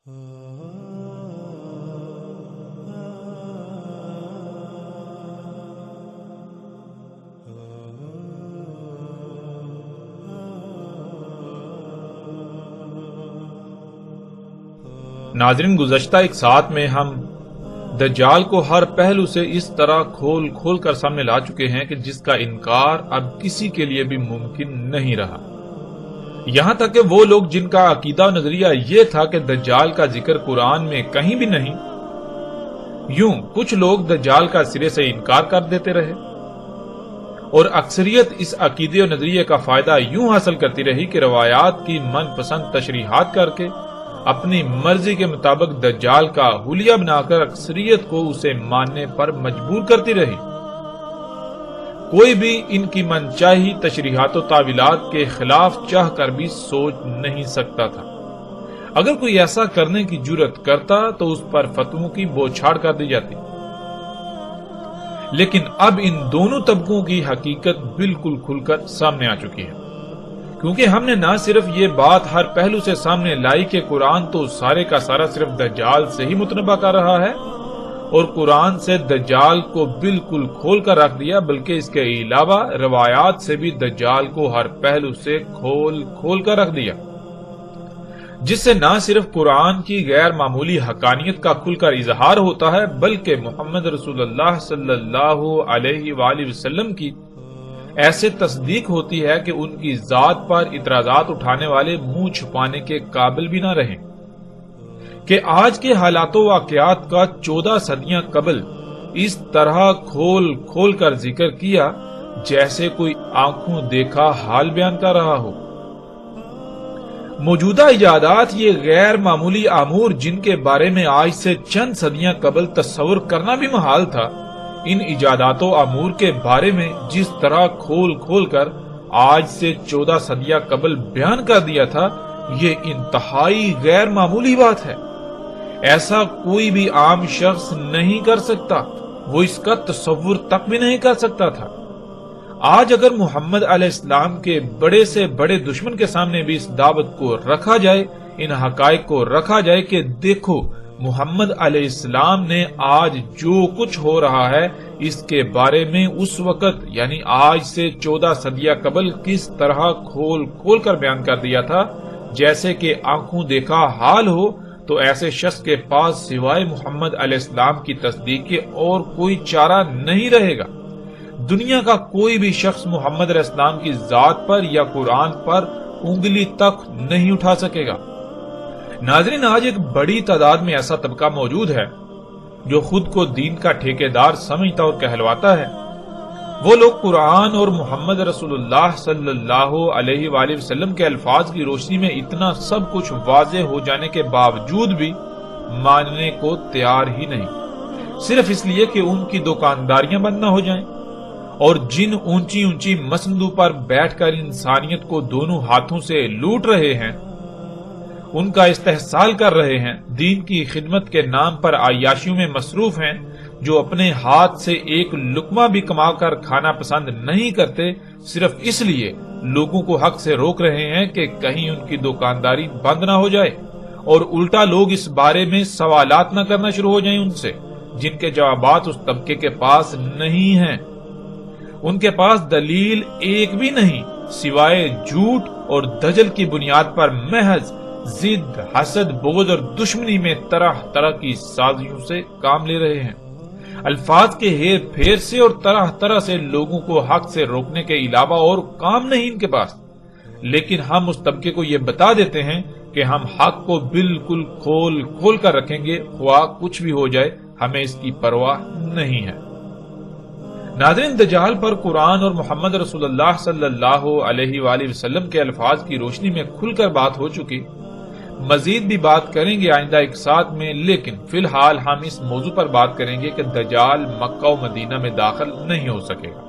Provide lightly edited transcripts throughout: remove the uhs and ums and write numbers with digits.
ناظرین، گزشتہ ایک ساتھ میں ہم دجال کو ہر پہلو سے اس طرح کھول کھول کر سامنے لا چکے ہیں کہ جس کا انکار اب کسی کے لیے بھی ممکن نہیں رہا۔ یہاں تک کہ وہ لوگ جن کا عقیدہ و نظریہ یہ تھا کہ دجال کا ذکر قرآن میں کہیں بھی نہیں، یوں کچھ لوگ دجال کا سرے سے انکار کر دیتے رہے، اور اکثریت اس عقیدے و نظریے کا فائدہ یوں حاصل کرتی رہی کہ روایات کی من پسند تشریحات کر کے اپنی مرضی کے مطابق دجال کا حلیہ بنا کر اکثریت کو اسے ماننے پر مجبور کرتی رہی۔ کوئی بھی ان کی منچاہی تشریحات و تعویلات کے خلاف چاہ کر بھی سوچ نہیں سکتا تھا۔ اگر کوئی ایسا کرنے کی جرات کرتا تو اس پر فتووں کی بوچھاڑ کر دی جاتی۔ لیکن اب ان دونوں طبقوں کی حقیقت بالکل کھل کر سامنے آ چکی ہے، کیونکہ ہم نے نہ صرف یہ بات ہر پہلو سے سامنے لائی کہ قرآن تو سارے کا سارا صرف دجال سے ہی متنبع کر رہا ہے اور قرآن سے دجال کو بالکل کھول کر رکھ دیا، بلکہ اس کے علاوہ روایات سے بھی دجال کو ہر پہلو سے کھول کھول کر رکھ دیا، جس سے نہ صرف قرآن کی غیر معمولی حقانیت کا کھل کر اظہار ہوتا ہے، بلکہ محمد رسول اللہ صلی اللہ علیہ وآلہ وسلم کی ایسے تصدیق ہوتی ہے کہ ان کی ذات پر اعتراضات اٹھانے والے منہ چھپانے کے قابل بھی نہ رہیں کہ آج کے حالات و واقعات کا 14 صدیاں قبل اس طرح کھول کھول کر ذکر کیا جیسے کوئی آنکھوں دیکھا حال بیان کر رہا ہو۔ موجودہ ایجادات، یہ غیر معمولی امور جن کے بارے میں آج سے چند صدیاں قبل تصور کرنا بھی محال تھا، ان ایجادات و امور کے بارے میں جس طرح کھول کھول کر آج سے 14 صدیاں قبل بیان کر دیا تھا، یہ انتہائی غیر معمولی بات ہے۔ ایسا کوئی بھی عام شخص نہیں کر سکتا، وہ اس کا تصور تک بھی نہیں کر سکتا تھا۔ آج اگر محمد علیہ السلام کے بڑے سے بڑے دشمن کے سامنے بھی اس دعوت کو رکھا جائے، ان حقائق کو رکھا جائے کہ دیکھو محمد علیہ السلام نے آج جو کچھ ہو رہا ہے اس کے بارے میں اس وقت یعنی آج سے 14 صدیاں قبل کس طرح کھول کھول کر بیان کر دیا تھا جیسے کہ آنکھوں دیکھا حال ہو، تو ایسے شخص کے پاس سوائے محمد علیہ السلام کی تصدیق کے اور کوئی چارہ نہیں رہے گا۔ دنیا کا کوئی بھی شخص محمد علیہ السلام کی ذات پر یا قرآن پر انگلی تک نہیں اٹھا سکے گا۔ ناظرین، آج ایک بڑی تعداد میں ایسا طبقہ موجود ہے جو خود کو دین کا ٹھیکیدار سمجھتا اور کہلواتا ہے۔ وہ لوگ قرآن اور محمد رسول اللہ صلی اللہ علیہ وآلہ وسلم کے الفاظ کی روشنی میں اتنا سب کچھ واضح ہو جانے کے باوجود بھی ماننے کو تیار ہی نہیں، صرف اس لیے کہ ان کی دکانداریاں بند نہ ہو جائیں، اور جن اونچی اونچی مسندوں پر بیٹھ کر انسانیت کو دونوں ہاتھوں سے لوٹ رہے ہیں، ان کا استحصال کر رہے ہیں، دین کی خدمت کے نام پر عیاشیوں میں مصروف ہیں، جو اپنے ہاتھ سے ایک لقمہ بھی کما کر کھانا پسند نہیں کرتے، صرف اس لیے لوگوں کو حق سے روک رہے ہیں کہ کہیں ان کی دکانداری بند نہ ہو جائے، اور الٹا لوگ اس بارے میں سوالات نہ کرنا شروع ہو جائیں ان سے جن کے جوابات اس طبقے کے پاس نہیں ہیں۔ ان کے پاس دلیل ایک بھی نہیں سوائے جھوٹ اور دجل کی بنیاد پر محض ضد، حسد، بغض اور دشمنی میں طرح طرح کی سازشوں سے کام لے رہے ہیں، الفاظ کے ہیر پھیر سے اور طرح طرح سے لوگوں کو حق سے روکنے کے علاوہ اور کام نہیں ان کے پاس۔ لیکن ہم اس طبقے کو یہ بتا دیتے ہیں کہ ہم حق کو بالکل کھول کھول کر رکھیں گے، خواہ کچھ بھی ہو جائے، ہمیں اس کی پرواہ نہیں ہے۔ ناظرین، دجال پر قرآن اور محمد رسول اللہ صلی اللہ علیہ وآلہ وسلم کے الفاظ کی روشنی میں کھل کر بات ہو چکی، مزید بھی بات کریں گے آئندہ ایک ساتھ میں، لیکن فی الحال ہم اس موضوع پر بات کریں گے کہ دجال مکہ و مدینہ میں داخل نہیں ہو سکے گا۔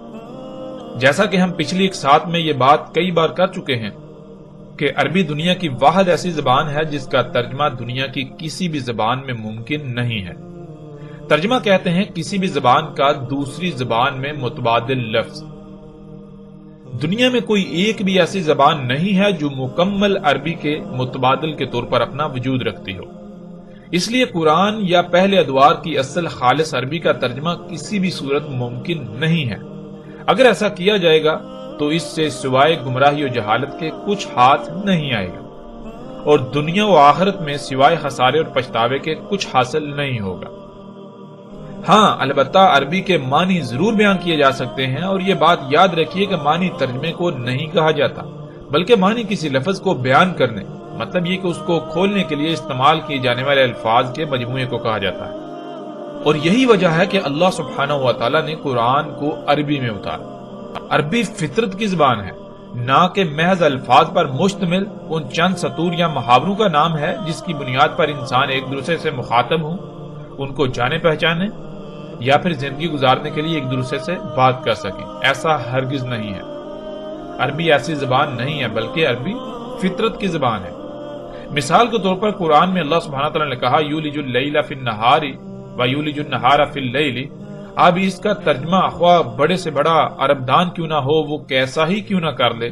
جیسا کہ ہم پچھلی ایک ساتھ میں یہ بات کئی بار کر چکے ہیں کہ عربی دنیا کی واحد ایسی زبان ہے جس کا ترجمہ دنیا کی کسی بھی زبان میں ممکن نہیں ہے۔ ترجمہ کہتے ہیں کسی بھی زبان کا دوسری زبان میں متبادل لفظ۔ دنیا میں کوئی ایک بھی ایسی زبان نہیں ہے جو مکمل عربی کے متبادل کے طور پر اپنا وجود رکھتی ہو۔ اس لیے قرآن یا پہلے ادوار کی اصل خالص عربی کا ترجمہ کسی بھی صورت ممکن نہیں ہے۔ اگر ایسا کیا جائے گا تو اس سے سوائے گمراہی و جہالت کے کچھ ہاتھ نہیں آئے گا، اور دنیا و آخرت میں سوائے خسارے اور پچھتاوے کے کچھ حاصل نہیں ہوگا۔ ہاں البتہ عربی کے معنی ضرور بیان کیے جا سکتے ہیں، اور یہ بات یاد رکھیے کہ معنی ترجمے کو نہیں کہا جاتا، بلکہ معنی کسی لفظ کو بیان کرنے، مطلب یہ کہ اس کو کھولنے کے لیے استعمال کیے جانے والے الفاظ کے مجموعے کو کہا جاتا ہے۔ اور یہی وجہ ہے کہ اللہ سبحانہ و تعالیٰ نے قرآن کو عربی میں اتارا۔ عربی فطرت کی زبان ہے، نہ کہ محض الفاظ پر مشتمل ان چند سطور یا محاوروں کا نام ہے جس کی بنیاد پر انسان ایک دوسرے سے مخاطب ہوں، ان کو جانے پہچانے یا پھر زندگی گزارنے کے لیے ایک دوسرے سے بات کر سکیں۔ ایسا ہرگز نہیں ہے۔ عربی ایسی زبان نہیں ہے، بلکہ عربی فطرت کی زبان ہے۔ مثال کے طور پر قرآن میں اللہ سبحانہ تعالیٰ نے کہا یولج اللیل فی النہار ویولج النہار فی اللیل۔ اب اس کا ترجمہ خواہ بڑے سے بڑا عرب دان کیوں نہ ہو، وہ کیسا ہی کیوں نہ کر لے،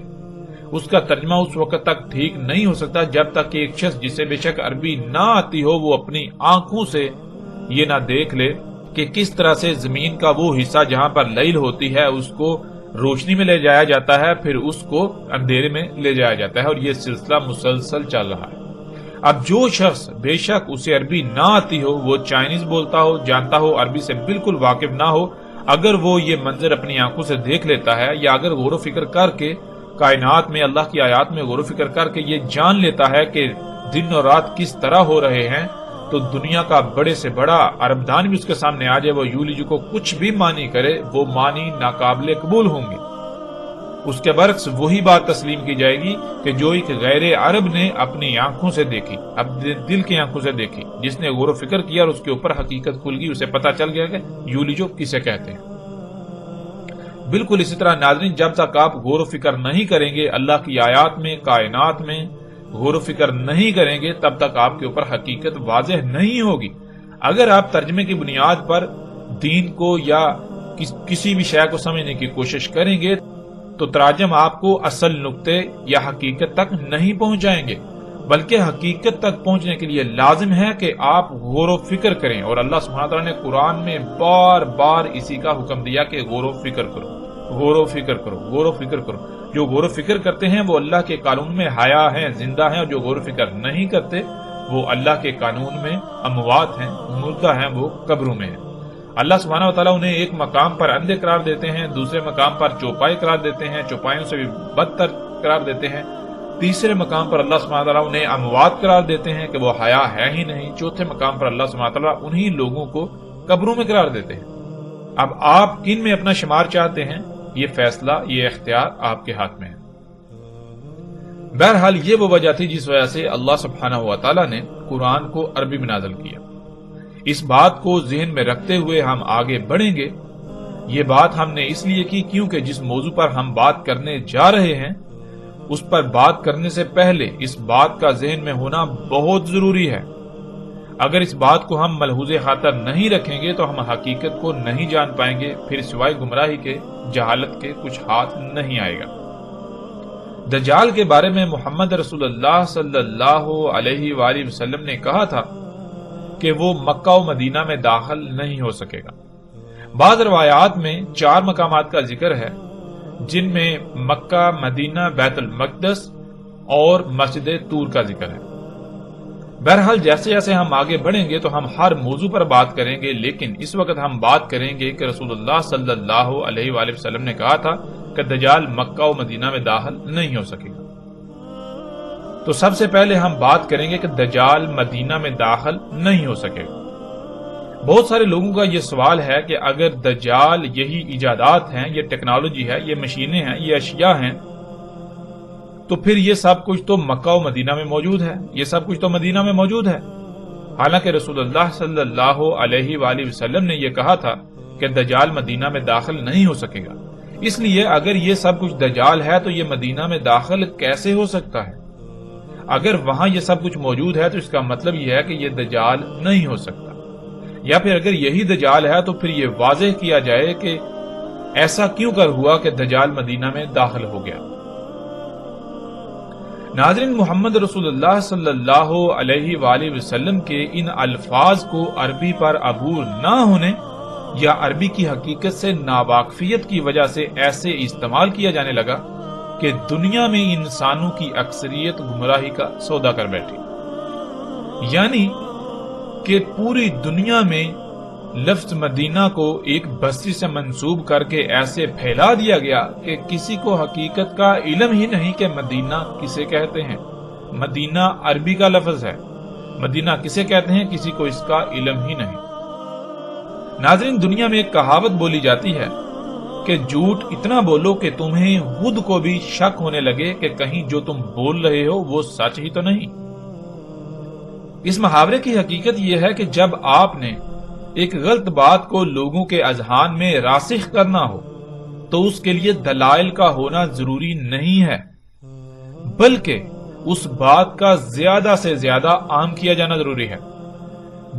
اس کا ترجمہ اس وقت تک ٹھیک نہیں ہو سکتا جب تک کہ ایک شخص جسے بے شک عربی نہ آتی ہو وہ اپنی آنکھوں سے یہ نہ دیکھ لے کہ کس طرح سے زمین کا وہ حصہ جہاں پر لیل ہوتی ہے اس کو روشنی میں لے جایا جاتا ہے، پھر اس کو اندھیرے میں لے جایا جاتا ہے، اور یہ سلسلہ مسلسل چل رہا ہے۔ اب جو شخص بے شک اسے عربی نہ آتی ہو، وہ چائنیز بولتا ہو، جانتا ہو، عربی سے بالکل واقف نہ ہو، اگر وہ یہ منظر اپنی آنکھوں سے دیکھ لیتا ہے یا اگر غور و فکر کر کے کائنات میں اللہ کی آیات میں غور و فکر کر کے یہ جان لیتا ہے کہ دن اور رات کس طرح ہو رہے ہیں، تو دنیا کا بڑے سے بڑا عرب دان بھی اس کے سامنے آ جائے، وہ یولج کو کچھ بھی معنی کرے، وہ معنی ناقابل قبول ہوں گے۔ اس کے برعکس وہی بات تسلیم کی جائے گی کہ جو ایک غیر عرب نے اپنی آنکھوں سے دیکھی، اپنے دل کی آنکھوں سے دیکھی، جس نے غور و فکر کیا اور اس کے اوپر حقیقت کھل گئی، اسے پتا چل گیا کہ یولجو کسے کہتے ہیں۔ بالکل اسی طرح ناظرین، جب تک آپ غور و فکر نہیں کریں گے اللہ کی آیات میں، کائنات میں غور و فکر نہیں کریں گے، تب تک آپ کے اوپر حقیقت واضح نہیں ہوگی۔ اگر آپ ترجمے کی بنیاد پر دین کو یا کسی بھی شے کو سمجھنے کی کوشش کریں گے تو تراجم آپ کو اصل نقطے یا حقیقت تک نہیں پہنچائیں گے، بلکہ حقیقت تک پہنچنے کے لیے لازم ہے کہ آپ غور و فکر کریں، اور اللہ سبحانہ تعالیٰ نے قرآن میں بار بار اسی کا حکم دیا کہ غور و فکر کرو، غور و فکر کرو، غور و فکر کرو۔ جو غور و فکر کرتے ہیں وہ اللہ کے قانون میں حیا ہیں، زندہ ہیں، اور جو غور و فکر نہیں کرتے وہ اللہ کے قانون میں اموات ہیں، مردہ ہیں، وہ قبروں میں ہیں۔ اللہ سبحانہ وتعالیٰ انہیں ایک مقام پر اندھے قرار دیتے ہیں، دوسرے مقام پر چوپائے قرار دیتے ہیں، چوپائیوں سے بھی بدتر قرار دیتے ہیں، تیسرے مقام پر اللہ سبحانہ وتعالیٰ انہیں اموات قرار دیتے ہیں کہ وہ حیا ہے ہی نہیں، چوتھے مقام پر اللہ سبحانہ وتعالیٰ انہی لوگوں کو قبروں میں قرار دیتے ہیں۔ اب آپ کن میں اپنا شمار چاہتے ہیں، یہ فیصلہ، یہ اختیار آپ کے ہاتھ میں ہے۔ بہرحال یہ وہ وجہ تھی جس وجہ سے اللہ سبحانہ وتعالیٰ نے قرآن کو عربی میں نازل کیا۔ اس بات کو ذہن میں رکھتے ہوئے ہم آگے بڑھیں گے۔ یہ بات ہم نے اس لیے کی کیونکہ جس موضوع پر ہم بات کرنے جا رہے ہیں اس پر بات کرنے سے پہلے اس بات کا ذہن میں ہونا بہت ضروری ہے۔ اگر اس بات کو ہم ملحوظ خاطر نہیں رکھیں گے تو ہم حقیقت کو نہیں جان پائیں گے، پھر سوائے گمراہی کے، جہالت کے کچھ ہاتھ نہیں آئے گا۔ دجال کے بارے میں محمد رسول اللہ صلی اللہ علیہ وآلہ وسلم نے کہا تھا کہ وہ مکہ و مدینہ میں داخل نہیں ہو سکے گا۔ بعض روایات میں 4 مقامات کا ذکر ہے جن میں مکہ، مدینہ، بیت المقدس اور مسجد طور کا ذکر ہے۔ بہرحال جیسے جیسے ہم آگے بڑھیں گے تو ہم ہر موضوع پر بات کریں گے، لیکن اس وقت ہم بات کریں گے کہ رسول اللہ صلی اللہ علیہ وآلہ وسلم نے کہا تھا کہ دجال مکہ و مدینہ میں داخل نہیں ہو سکے گا۔ تو سب سے پہلے ہم بات کریں گے کہ دجال مدینہ میں داخل نہیں ہو سکے گا۔ بہت سارے لوگوں کا یہ سوال ہے کہ اگر دجال یہی ایجادات ہیں، یہ ٹیکنالوجی ہے، یہ مشینیں ہیں، یہ اشیاء ہیں، تو پھر یہ سب کچھ تو مکہ و مدینہ میں موجود ہے، یہ سب کچھ تو مدینہ میں موجود ہے۔ حالانکہ رسول اللہ صلی اللہ علیہ وآلہ وسلم نے یہ کہا تھا کہ دجال مدینہ میں داخل نہیں ہو سکے گا۔ اس لیے اگر یہ سب کچھ دجال ہے تو یہ مدینہ میں داخل کیسے ہو سکتا ہے؟ اگر وہاں یہ سب کچھ موجود ہے تو اس کا مطلب یہ ہے کہ یہ دجال نہیں ہو سکتا، یا پھر اگر یہی دجال ہے تو پھر یہ واضح کیا جائے کہ ایسا کیوں کر ہوا کہ دجال مدینہ میں داخل ہو گیا۔ ناظرین، محمد رسول اللہ صلی اللہ علیہ وآلہ وسلم کے ان الفاظ کو عربی پر عبور نہ ہونے یا عربی کی حقیقت سے ناواقفیت کی وجہ سے ایسے استعمال کیا جانے لگا کہ دنیا میں انسانوں کی اکثریت گمراہی کا سودا کر بیٹھی، یعنی کہ پوری دنیا میں لفظ مدینہ کو ایک بستی سے منسوب کر کے ایسے پھیلا دیا گیا کہ کسی کو حقیقت کا علم ہی نہیں کہ مدینہ کسے کہتے ہیں۔ مدینہ عربی کا لفظ ہے، مدینہ کسے کہتے ہیں کسی کو اس کا علم ہی نہیں۔ ناظرین، دنیا میں ایک کہاوت بولی جاتی ہے کہ جھوٹ اتنا بولو کہ تمہیں خود کو بھی شک ہونے لگے کہ کہیں جو تم بول رہے ہو وہ سچ ہی تو نہیں۔ اس محاورے کی حقیقت یہ ہے کہ جب آپ نے ایک غلط بات کو لوگوں کے اذہان میں راسخ کرنا ہو تو اس کے لیے دلائل کا ہونا ضروری نہیں ہے، بلکہ اس بات کا زیادہ سے زیادہ عام کیا جانا ضروری ہے۔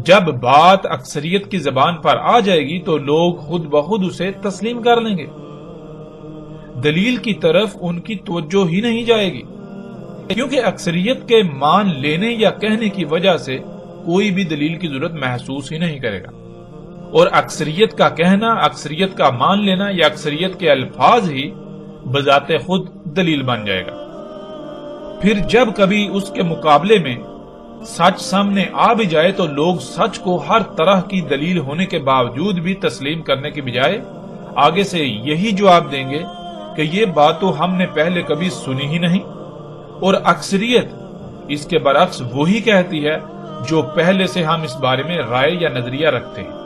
جب بات اکثریت کی زبان پر آ جائے گی تو لوگ خود بخود اسے تسلیم کر لیں گے، دلیل کی طرف ان کی توجہ ہی نہیں جائے گی، کیونکہ اکثریت کے مان لینے یا کہنے کی وجہ سے کوئی بھی دلیل کی ضرورت محسوس ہی نہیں کرے گا، اور اکثریت کا کہنا، اکثریت کا مان لینا یا اکثریت کے الفاظ ہی بذات خود دلیل بن جائے گا۔ پھر جب کبھی اس کے مقابلے میں سچ سامنے آ بھی جائے تو لوگ سچ کو ہر طرح کی دلیل ہونے کے باوجود بھی تسلیم کرنے کے بجائے آگے سے یہی جواب دیں گے کہ یہ بات تو ہم نے پہلے کبھی سنی ہی نہیں، اور اکثریت اس کے برعکس وہی کہتی ہے جو پہلے سے ہم اس بارے میں رائے یا نظریہ رکھتے ہیں۔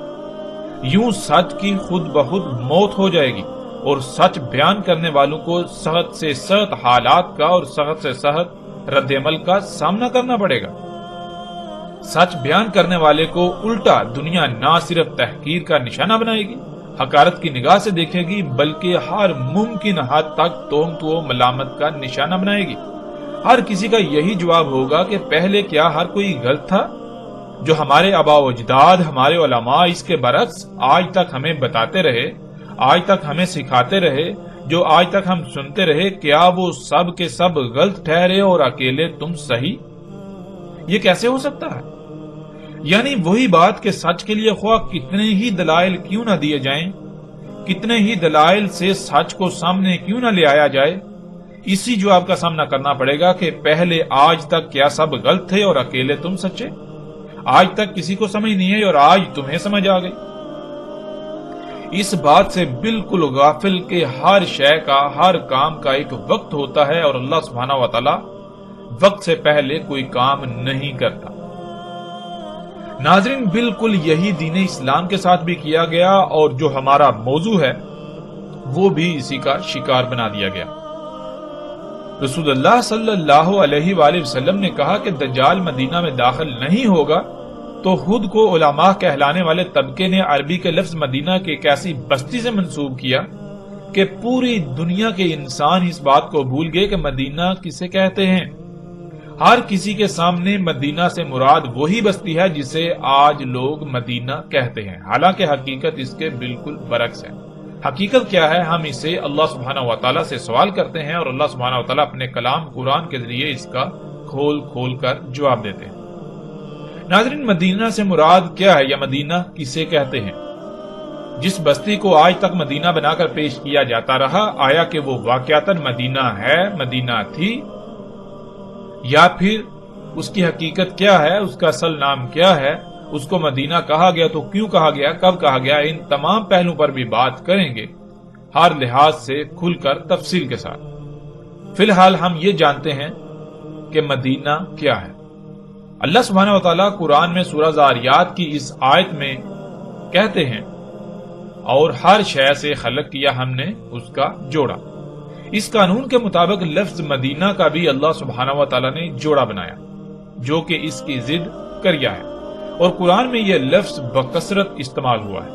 یوں سچ کی خود بخود موت ہو جائے گی اور سچ بیان کرنے والوں کو سخت سے سخت حالات کا اور سخت سے سخت رد عمل کا سامنا کرنا پڑے گا۔ سچ بیان کرنے والے کو الٹا دنیا نہ صرف تحقیر کا نشانہ بنائے گی، حقارت کی نگاہ سے دیکھے گی، بلکہ ہر ممکن حد تک تہمت و ملامت کا نشانہ بنائے گی۔ ہر کسی کا یہی جواب ہوگا کہ پہلے کیا ہر کوئی غلط تھا؟ جو ہمارے آباء و اجداد، ہمارے علماء اس کے برعکس آج تک ہمیں بتاتے رہے، آج تک ہمیں سکھاتے رہے، جو آج تک ہم سنتے رہے، کیا وہ سب کے سب غلط ٹھہرے اور اکیلے تم صحیح؟ یہ کیسے ہو سکتا ہے؟ یعنی وہی بات کہ سچ کے لیے خواہ کتنے ہی دلائل کیوں نہ دیے جائیں، کتنے ہی دلائل سے سچ کو سامنے کیوں نہ لے آیا جائے، اسی جواب کا سامنا کرنا پڑے گا کہ پہلے آج تک کیا سب غلط تھے اور اکیلے تم سچے؟ آج تک کسی کو سمجھ نہیں ہے اور آج تمہیں سمجھ آ گئی۔ اس بات سے بالکل غافل کہ ہر شے کا، ہر کام کا ایک وقت ہوتا ہے اور اللہ سبحانہ و تعالی وقت سے پہلے کوئی کام نہیں کرتا۔ ناظرین، بالکل یہی دین اسلام کے ساتھ بھی کیا گیا اور جو ہمارا موضوع ہے وہ بھی اسی کا شکار بنا دیا گیا۔ رسول اللہ صلی اللہ علیہ وآلہ وسلم نے کہا کہ دجال مدینہ میں داخل نہیں ہوگا تو خود کو علماء کہلانے والے طبقے نے عربی کے لفظ مدینہ کے ایک ایسی بستی سے منسوب کیا کہ پوری دنیا کے انسان اس بات کو بھول گئے کہ مدینہ کسے کہتے ہیں۔ ہر کسی کے سامنے مدینہ سے مراد وہی بستی ہے جسے آج لوگ مدینہ کہتے ہیں، حالانکہ حقیقت اس کے بالکل برعکس ہے۔ حقیقت کیا ہے؟ ہم اسے اللہ سبحانہ و تعالیٰ سے سوال کرتے ہیں اور اللہ سبحانہ و تعالیٰ اپنے کلام قرآن کے ذریعے اس کا کھول کھول کر جواب دیتے ہیں۔ ناظرین، مدینہ سے مراد کیا ہے یا مدینہ کسے کہتے ہیں؟ جس بستی کو آج تک مدینہ بنا کر پیش کیا جاتا رہا، آیا کہ وہ واقعتاً مدینہ ہے، مدینہ تھی، یا پھر اس کی حقیقت کیا ہے، اس کا اصل نام کیا ہے، اس کو مدینہ کہا گیا تو کیوں کہا گیا، کب کہا گیا، ان تمام پہلوؤں پر بھی بات کریں گے ہر لحاظ سے کھل کر تفصیل کے ساتھ۔ فی الحال ہم یہ جانتے ہیں کہ مدینہ کیا ہے۔ اللہ سبحانہ و تعالیٰ قرآن میں سورہ زاریات کی اس آیت میں کہتے ہیں، اور ہر شے سے خلق کیا ہم نے اس کا جوڑا۔ اس قانون کے مطابق لفظ مدینہ کا بھی اللہ سبحانہ و تعالیٰ نے جوڑا بنایا جو کہ اس کی ضد کریا ہے، اور قرآن میں یہ لفظ بکثرت استعمال ہوا ہے۔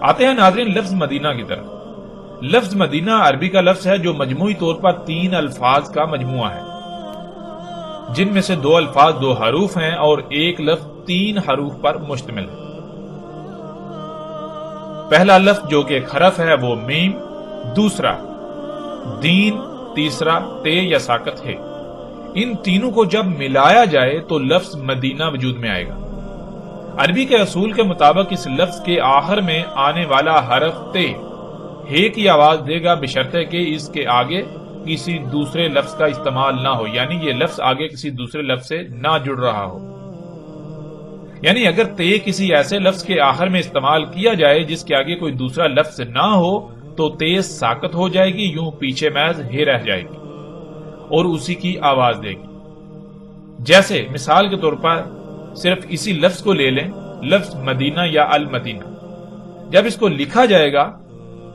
آتے ہیں ناظرین لفظ مدینہ کی طرف۔ لفظ مدینہ عربی کا لفظ ہے جو مجموعی طور پر 3 الفاظ کا مجموعہ ہے، جن میں سے 2 الفاظ 2 حروف ہیں اور ایک لفظ 3 حروف پر مشتمل ہے۔ پہلا لفظ جو کہ ایک حرف ہے وہ میم، دوسرا دین تیسرا تے یا ساکت ہے۔ ان تینوں کو جب ملایا جائے تو لفظ مدینہ وجود میں آئے گا۔ عربی کے اصول کے مطابق اس لفظ کے آخر میں آنے والا حرف تے ہے کی آواز دے گا، بشرطے کہ اس کے آگے کسی دوسرے لفظ کا استعمال نہ ہو، یعنی یہ لفظ آگے کسی دوسرے لفظ سے نہ جڑ رہا ہو۔ یعنی اگر تے کسی ایسے لفظ کے آخر میں استعمال کیا جائے جس کے آگے کوئی دوسرا لفظ نہ ہو تو تے ساکت ہو جائے گی، یوں پیچھے محض ہے رہ جائے گی اور اسی کی آواز دے گی۔ جیسے مثال کے طور پر صرف اسی لفظ کو لے لیں، لفظ مدینہ یا المدینہ، جب اس کو لکھا جائے گا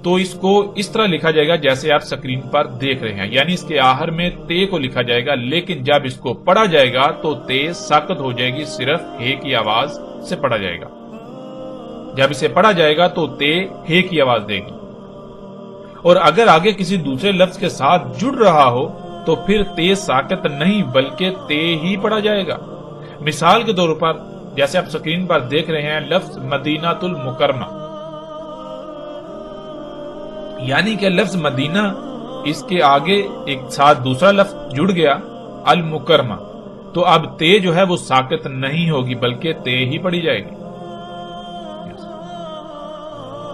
تو اس کو اس طرح لکھا جائے گا جیسے آپ سکرین پر دیکھ رہے ہیں، یعنی اس کے آخر میں تے کو لکھا جائے گا، لیکن جب اس کو پڑھا جائے گا تو تے ساکت ہو جائے گی، صرف ہے کی آواز سے پڑھا جائے گا۔ جب اسے پڑھا جائے گا تو تے ہے کی آواز دے گی، اور اگر آگے کسی دوسرے لفظ کے ساتھ جڑ رہا ہو تو پھر تے ساکت نہیں بلکہ تے ہی پڑھا جائے گا۔ مثال کے طور پر جیسے آپ سکرین پر دیکھ رہے ہیں لفظ مدینہ المکرمہ، یعنی کہ لفظ مدینہ اس کے آگے ایک ساتھ دوسرا لفظ جڑ گیا المکرمہ، تو اب تے جو ہے وہ ساکت نہیں ہوگی بلکہ تے ہی پڑھی جائے گی۔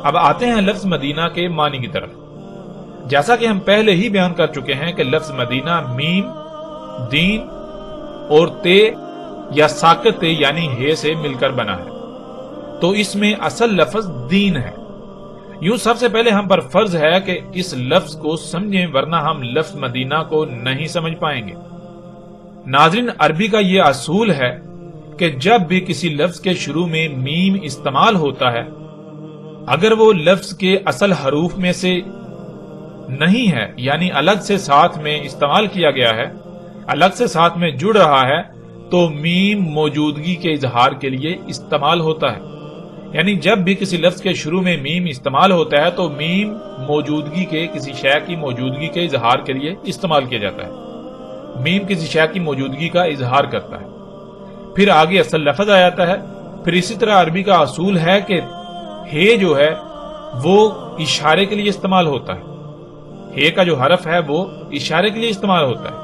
اب آتے ہیں لفظ مدینہ کے معنی کی طرف۔ جیسا کہ ہم پہلے ہی بیان کر چکے ہیں کہ لفظ مدینہ میم، دین اور تے یا ساکت تے یعنی ہے سے مل کر بنا ہے، تو اس میں اصل لفظ دین ہے۔ یوں سب سے پہلے ہم پر فرض ہے کہ اس لفظ کو سمجھیں، ورنہ ہم لفظ مدینہ کو نہیں سمجھ پائیں گے۔ ناظرین، عربی کا یہ اصول ہے کہ جب بھی کسی لفظ کے شروع میں میم استعمال ہوتا ہے، اگر وہ لفظ کے اصل حروف میں سے نہیں ہے، یعنی الگ سے ساتھ میں استعمال کیا گیا ہے، الگ سے ساتھ میں جڑ رہا ہے، تو میم موجودگی کے اظہار کے لیے استعمال ہوتا ہے۔ یعنی جب بھی کسی لفظ کے شروع میں میم استعمال ہوتا ہے تو میم موجودگی کے، کسی شے کی موجودگی کے اظہار کے لیے استعمال کیا جاتا ہے۔ میم کسی شے کی موجودگی کا اظہار کرتا ہے، پھر آگے اصل لفظ آ جاتا ہے۔ پھر اسی طرح عربی کا اصول ہے کہ ہے جو ہے وہ اشارے کے لیے استعمال ہوتا ہے، ہے کا جو حرف ہے وہ اشارے کے لیے استعمال ہوتا ہے،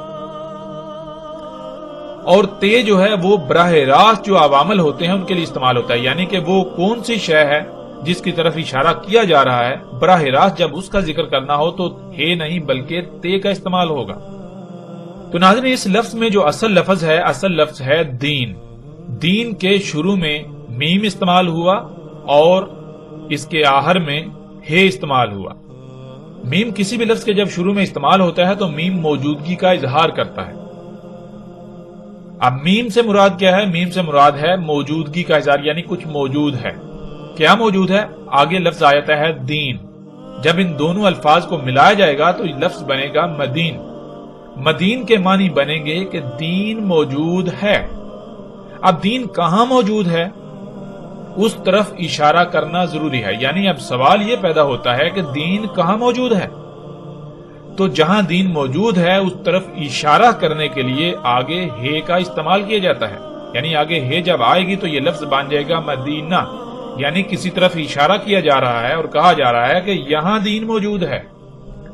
اور تے جو ہے وہ براہ راست جو عوامل ہوتے ہیں ان کے لیے استعمال ہوتا ہے، یعنی کہ وہ کون سی شے ہے جس کی طرف اشارہ کیا جا رہا ہے، براہ راست جب اس کا ذکر کرنا ہو تو ہے نہیں بلکہ تے کا استعمال ہوگا۔ تو ناظرین، اس لفظ میں جو اصل لفظ ہے، اصل لفظ ہے دین۔ دین کے شروع میں میم استعمال ہوا اور اس کے آخر میں ہے استعمال ہوا۔ میم کسی بھی لفظ کے جب شروع میں استعمال ہوتا ہے تو میم موجودگی کا اظہار کرتا ہے۔ اب میم سے مراد کیا ہے؟ میم سے مراد ہے موجودگی کا اظہار، یعنی کچھ موجود ہے۔ کیا موجود ہے؟ آگے لفظ آ جاتا ہے دین۔ جب ان دونوں الفاظ کو ملایا جائے گا تو یہ لفظ بنے گا مدین۔ مدین کے معنی بنیں گے کہ دین موجود ہے۔ اب دین کہاں موجود ہے اس طرف اشارہ کرنا ضروری ہے، یعنی اب سوال یہ پیدا ہوتا ہے کہ دین کہاں موجود ہے، تو جہاں دین موجود ہے اس طرف اشارہ کرنے کے لیے آگے ہے کا استعمال کیا جاتا ہے، یعنی آگے ہے جب آئے گی تو یہ لفظ بن جائے گا مدینہ، یعنی کسی طرف اشارہ کیا جا رہا ہے اور کہا جا رہا ہے کہ یہاں دین موجود ہے۔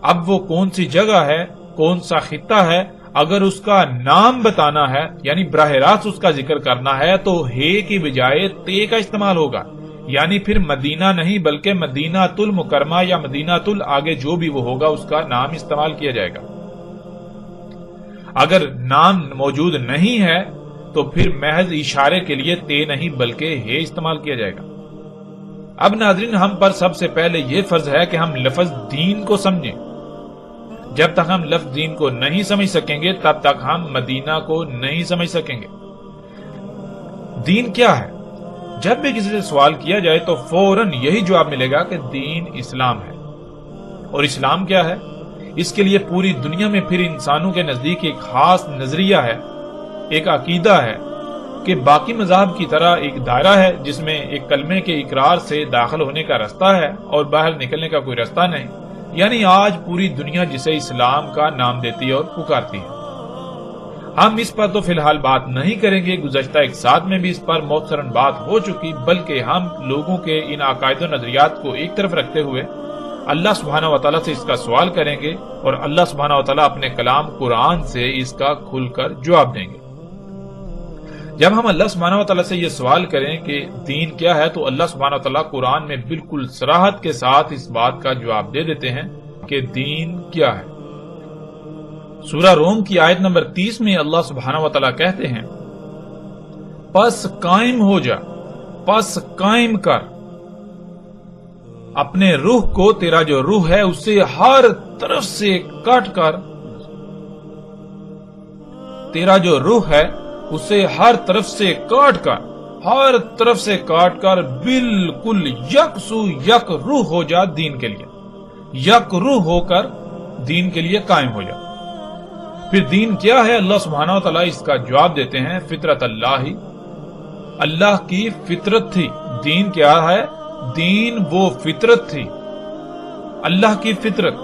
اب وہ کون سی جگہ ہے، کون سا خطہ ہے، اگر اس کا نام بتانا ہے یعنی براہ راست اس کا ذکر کرنا ہے تو ہے کی بجائے تے کا استعمال ہوگا، یعنی پھر مدینہ نہیں بلکہ مدینہ المکرمہ یا مدینہ آگے جو بھی وہ ہوگا اس کا نام استعمال کیا جائے گا۔ اگر نام موجود نہیں ہے تو پھر محض اشارے کے لیے تے نہیں بلکہ ہے استعمال کیا جائے گا۔ اب ناظرین، ہم پر سب سے پہلے یہ فرض ہے کہ ہم لفظ دین کو سمجھیں۔ جب تک ہم لفظ دین کو نہیں سمجھ سکیں گے تب تک ہم مدینہ کو نہیں سمجھ سکیں گے۔ دین کیا ہے؟ جب بھی کسی سے سوال کیا جائے تو فوراً یہی جواب ملے گا کہ دین اسلام ہے۔ اور اسلام کیا ہے؟ اس کے لیے پوری دنیا میں پھر انسانوں کے نزدیک ایک خاص نظریہ ہے، ایک عقیدہ ہے کہ باقی مذاہب کی طرح ایک دائرہ ہے جس میں ایک کلمے کے اقرار سے داخل ہونے کا رستہ ہے اور باہر نکلنے کا کوئی رستہ نہیں، یعنی آج پوری دنیا جسے اسلام کا نام دیتی ہے اور پکارتی ہے۔ ہم اس پر تو فی الحال بات نہیں کریں گے، گزشتہ ایک ساتھ میں بھی اس پر مختصراً بات ہو چکی، بلکہ ہم لوگوں کے ان عقائد و نظریات کو ایک طرف رکھتے ہوئے اللہ سبحانہ و تعالیٰ سے اس کا سوال کریں گے اور اللہ سبحانہ و تعالیٰ اپنے کلام قرآن سے اس کا کھل کر جواب دیں گے۔ جب ہم اللہ سبحانہ و تعالیٰ سے یہ سوال کریں کہ دین کیا ہے تو اللہ سبحانہ و تعالیٰ قرآن میں بالکل صراحت کے ساتھ اس بات کا جواب دے دیتے ہیں کہ دین کیا ہے۔ سورہ روم کی آیت نمبر 30 میں اللہ سبحانہ و تعالیٰ کہتے ہیں، پس قائم ہو جا، پس قائم کر اپنے روح کو، تیرا جو روح ہے اسے ہر طرف سے کاٹ کر، تیرا جو روح ہے اسے ہر طرف سے کاٹ کر، ہر طرف سے کاٹ کر بالکل یکسو یک روح ہو جا دین کے لیے، یک روح ہو کر دین کے لیے قائم ہو جا۔ پھر دین کیا ہے؟ اللہ سبحانہ و تعالیٰ اس کا جواب دیتے ہیں، فطرت اللہ، اللہ کی فطرت تھی۔ دین کیا ہے؟ دین وہ فطرت تھی، اللہ کی فطرت۔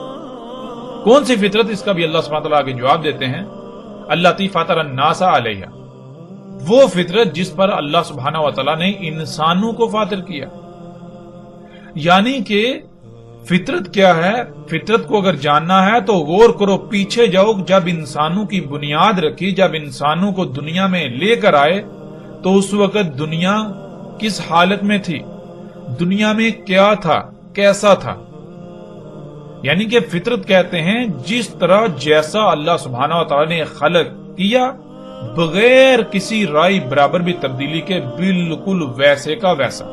کون سی فطرت؟ اس کا بھی اللہ سبحانہ و تعالیٰ آگے جواب دیتے ہیں، التی فطر الناس علیہا، وہ فطرت جس پر اللہ سبحانہ و تعالیٰ نے انسانوں کو فاطر کیا۔ یعنی کہ فطرت کیا ہے؟ فطرت کو اگر جاننا ہے تو غور کرو، پیچھے جاؤ، جب انسانوں کی بنیاد رکھی، جب انسانوں کو دنیا میں لے کر آئے تو اس وقت دنیا کس حالت میں تھی، دنیا میں کیا تھا، کیسا تھا؟ یعنی کہ فطرت کہتے ہیں جس طرح جیسا اللہ سبحانہ و تعالیٰ نے خلق کیا، بغیر کسی رائے برابر بھی تبدیلی کے، بالکل ویسے کا ویسا۔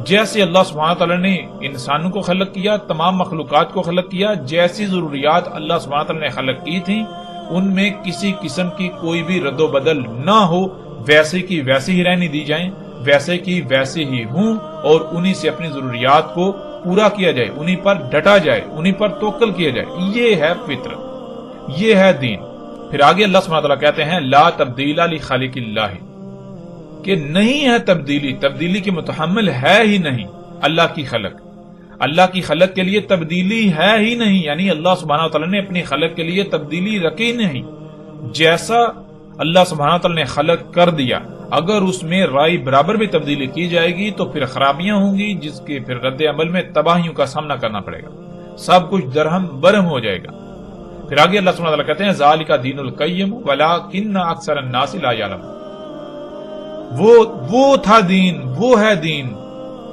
جیسے اللہ سبحانہ و تعالیٰ نے انسانوں کو خلق کیا، تمام مخلوقات کو خلق کیا، جیسی ضروریات اللہ سبحانہ و تعالیٰ نے خلق کی تھیں ان میں کسی قسم کی کوئی بھی رد و بدل نہ ہو، ویسے کی ویسی ہی رہنے دی جائیں، ویسے کی ویسے ہی ہوں، اور انہی سے اپنی ضروریات کو پورا کیا جائے، انہی پر ڈٹا جائے، انہی پر توکل کیا جائے۔ یہ ہے فطرت، یہ ہے دین۔ پھر آگے اللہ سبحانہ وتعالی کہتے ہیں لا تبدیل لخالق اللہ، کہ نہیں ہے تبدیلی، تبدیلی کے متحمل ہے ہی نہیں اللہ کی خلق، اللہ کی خلق کے لیے تبدیلی ہے ہی نہیں، یعنی اللہ سبحانہ وتعالی نے اپنی خلق کے لیے تبدیلی رکھی نہیں۔ جیسا اللہ سبحانہ وتعالی نے خلق کر دیا، اگر اس میں رائے برابر بھی تبدیلی کی جائے گی تو پھر خرابیاں ہوں گی، جس کے پھر رد عمل میں تباہیوں کا سامنا کرنا پڑے گا، سب کچھ درہم برہم ہو جائے گا۔ پھر آگے اللہ سبحانہ وتعالی کہتے ہیں ذالک دین القیم ولکن اکثر الناس لا یعلمون، وہ تھا دین، وہ ہے دین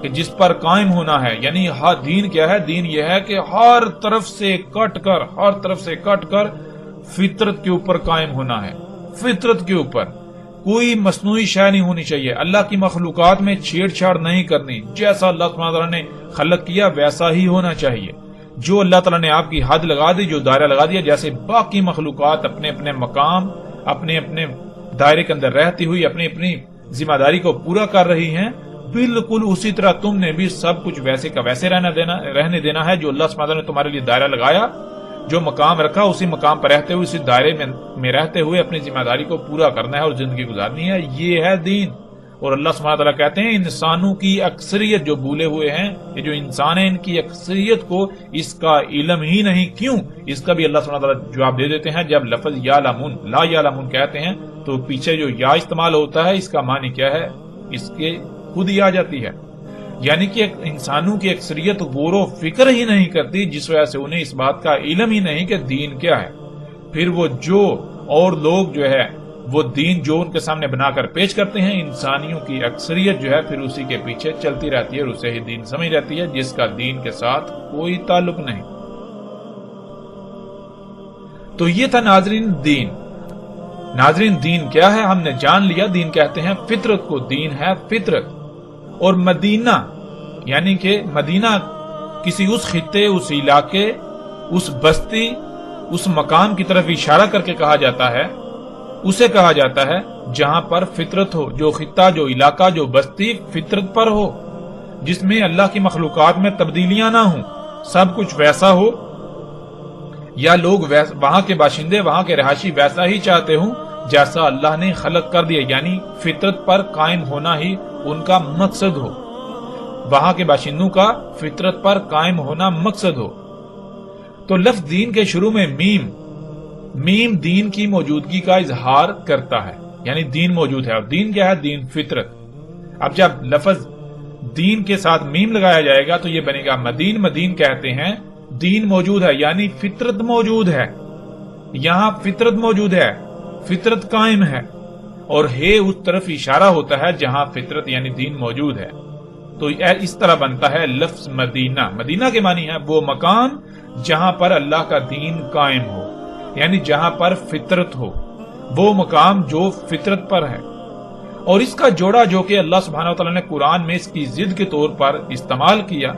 کہ جس پر قائم ہونا ہے۔ یعنی دین کیا ہے؟ دین یہ ہے کہ ہر طرف سے کٹ کر فطرت کے اوپر قائم ہونا ہے، فطرت کے اوپر کوئی مصنوعی شے نہیں ہونی چاہیے، اللہ کی مخلوقات میں چھیڑ چھاڑ نہیں کرنی، جیسا اللہ سبحانہ وتعالی نے خلق کیا ویسا ہی ہونا چاہیے۔ جو اللہ تعالیٰ نے آپ کی حد لگا دی، جو دائرہ لگا دیا، جیسے باقی مخلوقات اپنے اپنے مقام، اپنے اپنے دائرے کے اندر رہتی ہوئی اپنی اپنی ذمہ داری کو پورا کر رہی ہیں، بالکل اسی طرح تم نے بھی سب کچھ ویسے کا ویسے رہنے دینا ہے۔ جو اللہ سبحانہ وتعالی نے تمہارے لیے دائرہ لگایا، جو مقام رکھا، اسی مقام پر رہتے ہوئے، اسی دائرے میں رہتے ہوئے اپنی ذمہ داری کو پورا کرنا ہے اور زندگی گزارنی ہے، یہ ہے دین۔ اور اللہ سبحانہ وتعالی کہتے ہیں انسانوں کی اکثریت جو بھولے ہوئے ہیں، یہ جو انسان ہیں، ان کی اکثریت کو اس کا علم ہی نہیں۔ کیوں؟ اس کا بھی اللہ سبحانہ وتعالی جواب دے دیتے ہیں۔ جب لفظ یعلمون، لا یعلمون کہتے ہیں تو پیچھے جو یا استعمال ہوتا ہے، اس کا معنی کیا ہے؟ اس کے خود ہی آ جاتی ہے، یعنی کہ انسانوں کی اکثریت غور و فکر ہی نہیں کرتی، جس وجہ سے انہیں اس بات کا علم ہی نہیں کہ دین کیا ہے۔ پھر وہ جو اور لوگ جو ہے وہ دین جو ان کے سامنے بنا کر پیش کرتے ہیں، انسانیوں کی اکثریت جو ہے پھر اسی کے پیچھے چلتی رہتی ہے اور اسے ہی دین سمجھ رہتی ہے، جس کا دین کے ساتھ کوئی تعلق نہیں۔ تو یہ تھا ناظرین دین۔ ناظرین دین کیا ہے؟ ہم نے جان لیا، دین کہتے ہیں فطرت کو، دین ہے فطرت۔ اور مدینہ یعنی کہ مدینہ کسی اس خطے، اس علاقے، اس بستی، اس مقام کی طرف اشارہ کر کے کہا جاتا ہے، اسے کہا جاتا ہے جہاں پر فطرت ہو، جو خطہ، جو علاقہ، جو بستی فطرت پر ہو، جس میں اللہ کی مخلوقات میں تبدیلیاں نہ ہوں، سب کچھ ویسا ہو، یا لوگ وہاں کے باشندے، وہاں کے رہائشی ویسا ہی چاہتے ہوں جیسا اللہ نے خلق کر دیا، یعنی فطرت پر قائم ہونا ہی ان کا مقصد ہو، وہاں کے باشندوں کا فطرت پر قائم ہونا مقصد ہو۔ تو لفظ دین کے شروع میں میم دین کی موجودگی کا اظہار کرتا ہے، یعنی دین موجود ہے۔ اور دین کیا ہے؟ دین فطرت۔ اب جب لفظ دین کے ساتھ میم لگایا جائے گا تو یہ بنے گا مدین. مدین کہتے ہیں دین موجود ہے یعنی فطرت موجود ہے. یہاں فطرت موجود ہے, فطرت قائم ہے, اور ہے اس طرف اشارہ ہوتا ہے جہاں فطرت یعنی دین موجود ہے. تو اس طرح بنتا ہے لفظ مدینہ. مدینہ کے معنی ہے وہ مقام جہاں پر اللہ کا دین قائم ہو, یعنی جہاں پر فطرت ہو, وہ مقام جو فطرت پر ہے. اور اس کا جوڑا جو کہ اللہ سبحانہ وتعالی نے قرآن میں اس کی ضد کے طور پر استعمال کیا,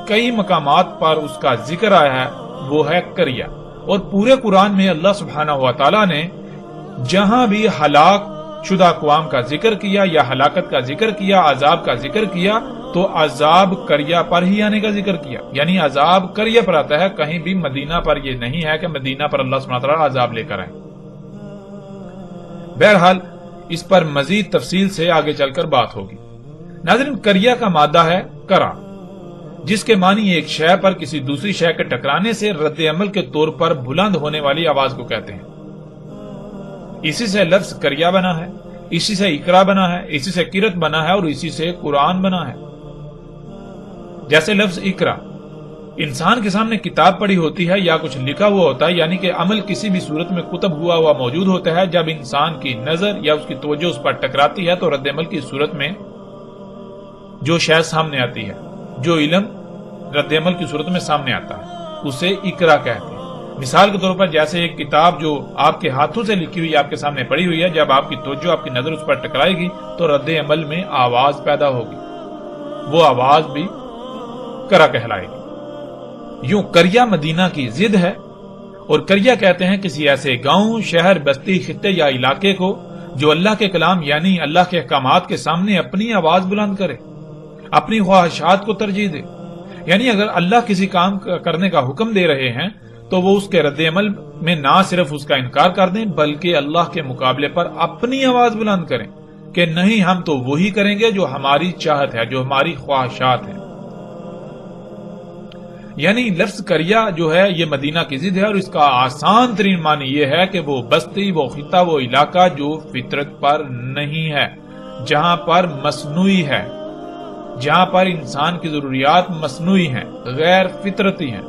کئی مقامات پر اس کا ذکر آیا ہے, وہ ہے قریہ. اور پورے قرآن میں اللہ سبحانہ وتعالی نے جہاں بھی ہلاک شدہ اقوام کا ذکر کیا یا ہلاکت کا ذکر کیا, عذاب کا ذکر کیا, تو عذاب قریہ پر ہی آنے کا ذکر کیا, یعنی عذاب قریہ پر آتا ہے. کہیں بھی مدینہ پر یہ نہیں ہے کہ مدینہ پر اللہ سبحانہ وتعالی عذاب لے کر آئے. بہرحال اس پر مزید تفصیل سے آگے چل کر بات ہوگی. ناظرین, قریہ کا مادہ ہے کرا, جس کے معنی ایک شے پر کسی دوسری شے کے ٹکرانے سے رد عمل کے طور پر بلند ہونے والی آواز کو کہتے ہیں. اسی سے لفظ قریہ بنا ہے, اسی سے اقرا بنا ہے, اسی سے قرت بنا ہے, اور اسی سے قرآن بنا ہے. جیسے لفظ اقرا انسان کے سامنے کتاب پڑی ہوتی ہے یا کچھ لکھا ہوا ہوتا ہے, یعنی کہ عمل کسی بھی صورت میں کتب ہوا موجود ہوتا ہے. جب انسان کی نظر یا اس کی توجہ اس پر ٹکراتی ہے تو رد عمل کی صورت میں جو شے سامنے آتی ہے, جو علم رد عمل کی صورت میں سامنے آتا ہے, اسے اقرا کہتے ہیں. مثال کے طور پر جیسے ایک کتاب جو آپ کے ہاتھوں سے لکھی ہوئی آپ کے سامنے پڑی ہوئی ہے, جب آپ کی توجہ آپ کی نظر اس پر ٹکرائے گی تو رد عمل میں آواز پیدا ہوگی, وہ آواز بھی قرا کہلائے گی. یوں قریہ مدینہ کی ضد ہے, اور قریہ کہتے ہیں کسی ایسے گاؤں, شہر, بستی, خطے یا علاقے کو جو اللہ کے کلام یعنی اللہ کے احکامات کے سامنے اپنی آواز بلند کرے, اپنی خواہشات کو ترجیح دے. یعنی اگر اللہ کسی کام کرنے کا حکم دے رہے ہیں تو وہ اس کے رد عمل میں نہ صرف اس کا انکار کر دیں بلکہ اللہ کے مقابلے پر اپنی آواز بلند کریں کہ نہیں, ہم تو وہی کریں گے جو ہماری چاہت ہے, جو ہماری خواہشات ہیں. یعنی لفظ قریہ جو ہے یہ مدینہ کی ضد ہے, اور اس کا آسان ترین معنی یہ ہے کہ وہ بستی, وہ خطہ, وہ علاقہ جو فطرت پر نہیں ہے, جہاں پر مصنوعی ہے, جہاں پر انسان کی ضروریات مصنوعی ہیں, غیر فطرتی ہیں,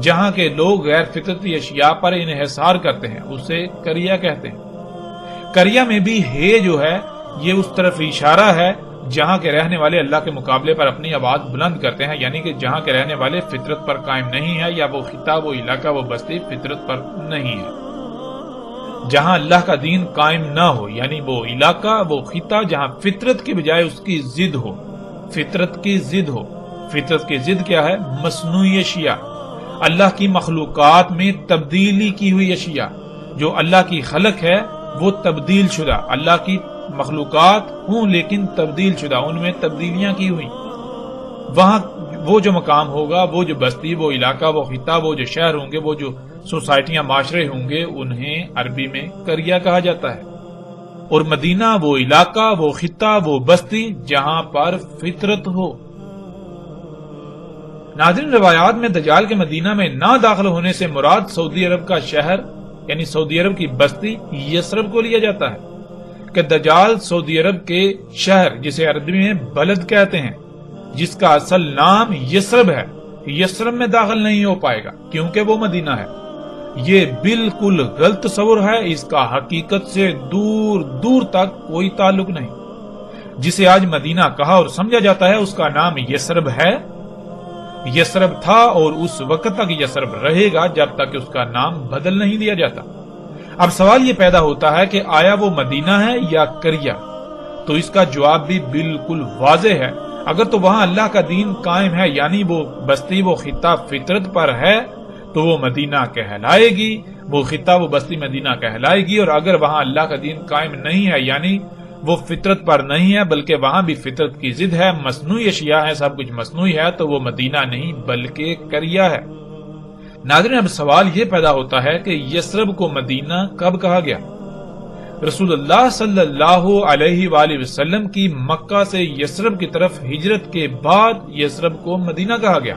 جہاں کے لوگ غیر فطرتی اشیاء پر انحصار کرتے ہیں, اسے قریہ کہتے ہیں. قریہ میں بھی ہے جو ہے یہ اس طرف اشارہ ہے جہاں کے رہنے والے اللہ کے مقابلے پر اپنی آواز بلند کرتے ہیں, یعنی کہ جہاں کے رہنے والے فطرت پر قائم نہیں ہے, یا وہ خطہ, وہ علاقہ, وہ بستی فطرت پر نہیں ہے. جہاں اللہ کا دین قائم نہ ہو, یعنی وہ علاقہ, وہ خطہ جہاں فطرت کی بجائے اس کی ضد ہو, فطرت کی ضد ہو. فطرت کی ضد کیا ہے؟ مصنوعی اشیاء, اللہ کی مخلوقات میں تبدیلی کی ہوئی اشیاء. جو اللہ کی خلق ہے وہ تبدیل شدہ, اللہ کی مخلوقات ہوں لیکن تبدیل شدہ, ان میں تبدیلیاں کی ہوئی. وہاں وہ جو مقام ہوگا, وہ جو بستی, وہ علاقہ, وہ خطہ, وہ جو شہر ہوں گے, وہ جو سوسائٹیاں, معاشرے ہوں گے, انہیں عربی میں قریہ کہا جاتا ہے. اور مدینہ وہ علاقہ, وہ خطہ, وہ بستی جہاں پر فطرت ہو. ناظرین, روایات میں دجال کے مدینہ میں نہ داخل ہونے سے مراد سعودی عرب کا شہر یعنی سعودی عرب کی بستی یثرب کو لیا جاتا ہے کہ دجال سعودی عرب کے شہر جسے عربی میں بلد کہتے ہیں, جس کا اصل نام یثرب ہے, یثرب میں داخل نہیں ہو پائے گا کیونکہ وہ مدینہ ہے. یہ بالکل غلط تصور ہے, اس کا حقیقت سے دور دور تک کوئی تعلق نہیں. جسے آج مدینہ کہا اور سمجھا جاتا ہے اس کا نام یثرب ہے, یثرب تھا اور اس وقت تک یثرب رہے گا جب تک اس کا نام بدل نہیں دیا جاتا. اب سوال یہ پیدا ہوتا ہے کہ آیا وہ مدینہ ہے یا قریہ؟ تو اس کا جواب بھی بالکل واضح ہے. اگر تو وہاں اللہ کا دین قائم ہے, یعنی وہ بستی, وہ خطہ فطرت پر ہے, تو وہ مدینہ کہلائے گی, وہ خطہ, وہ بستی مدینہ کہلائے گی. اور اگر وہاں اللہ کا دین قائم نہیں ہے, یعنی وہ فطرت پر نہیں ہے بلکہ وہاں بھی فطرت کی ضد ہے, مصنوعی اشیاء ہے, سب کچھ مصنوعی ہے, تو وہ مدینہ نہیں بلکہ قریہ ہے. ناظرین, اب سوال یہ پیدا ہوتا ہے کہ یثرب کو مدینہ کب کہا گیا؟ رسول اللہ صلی اللہ علیہ وآلہ وسلم کی مکہ سے یثرب کی طرف ہجرت کے بعد یثرب کو مدینہ کہا گیا,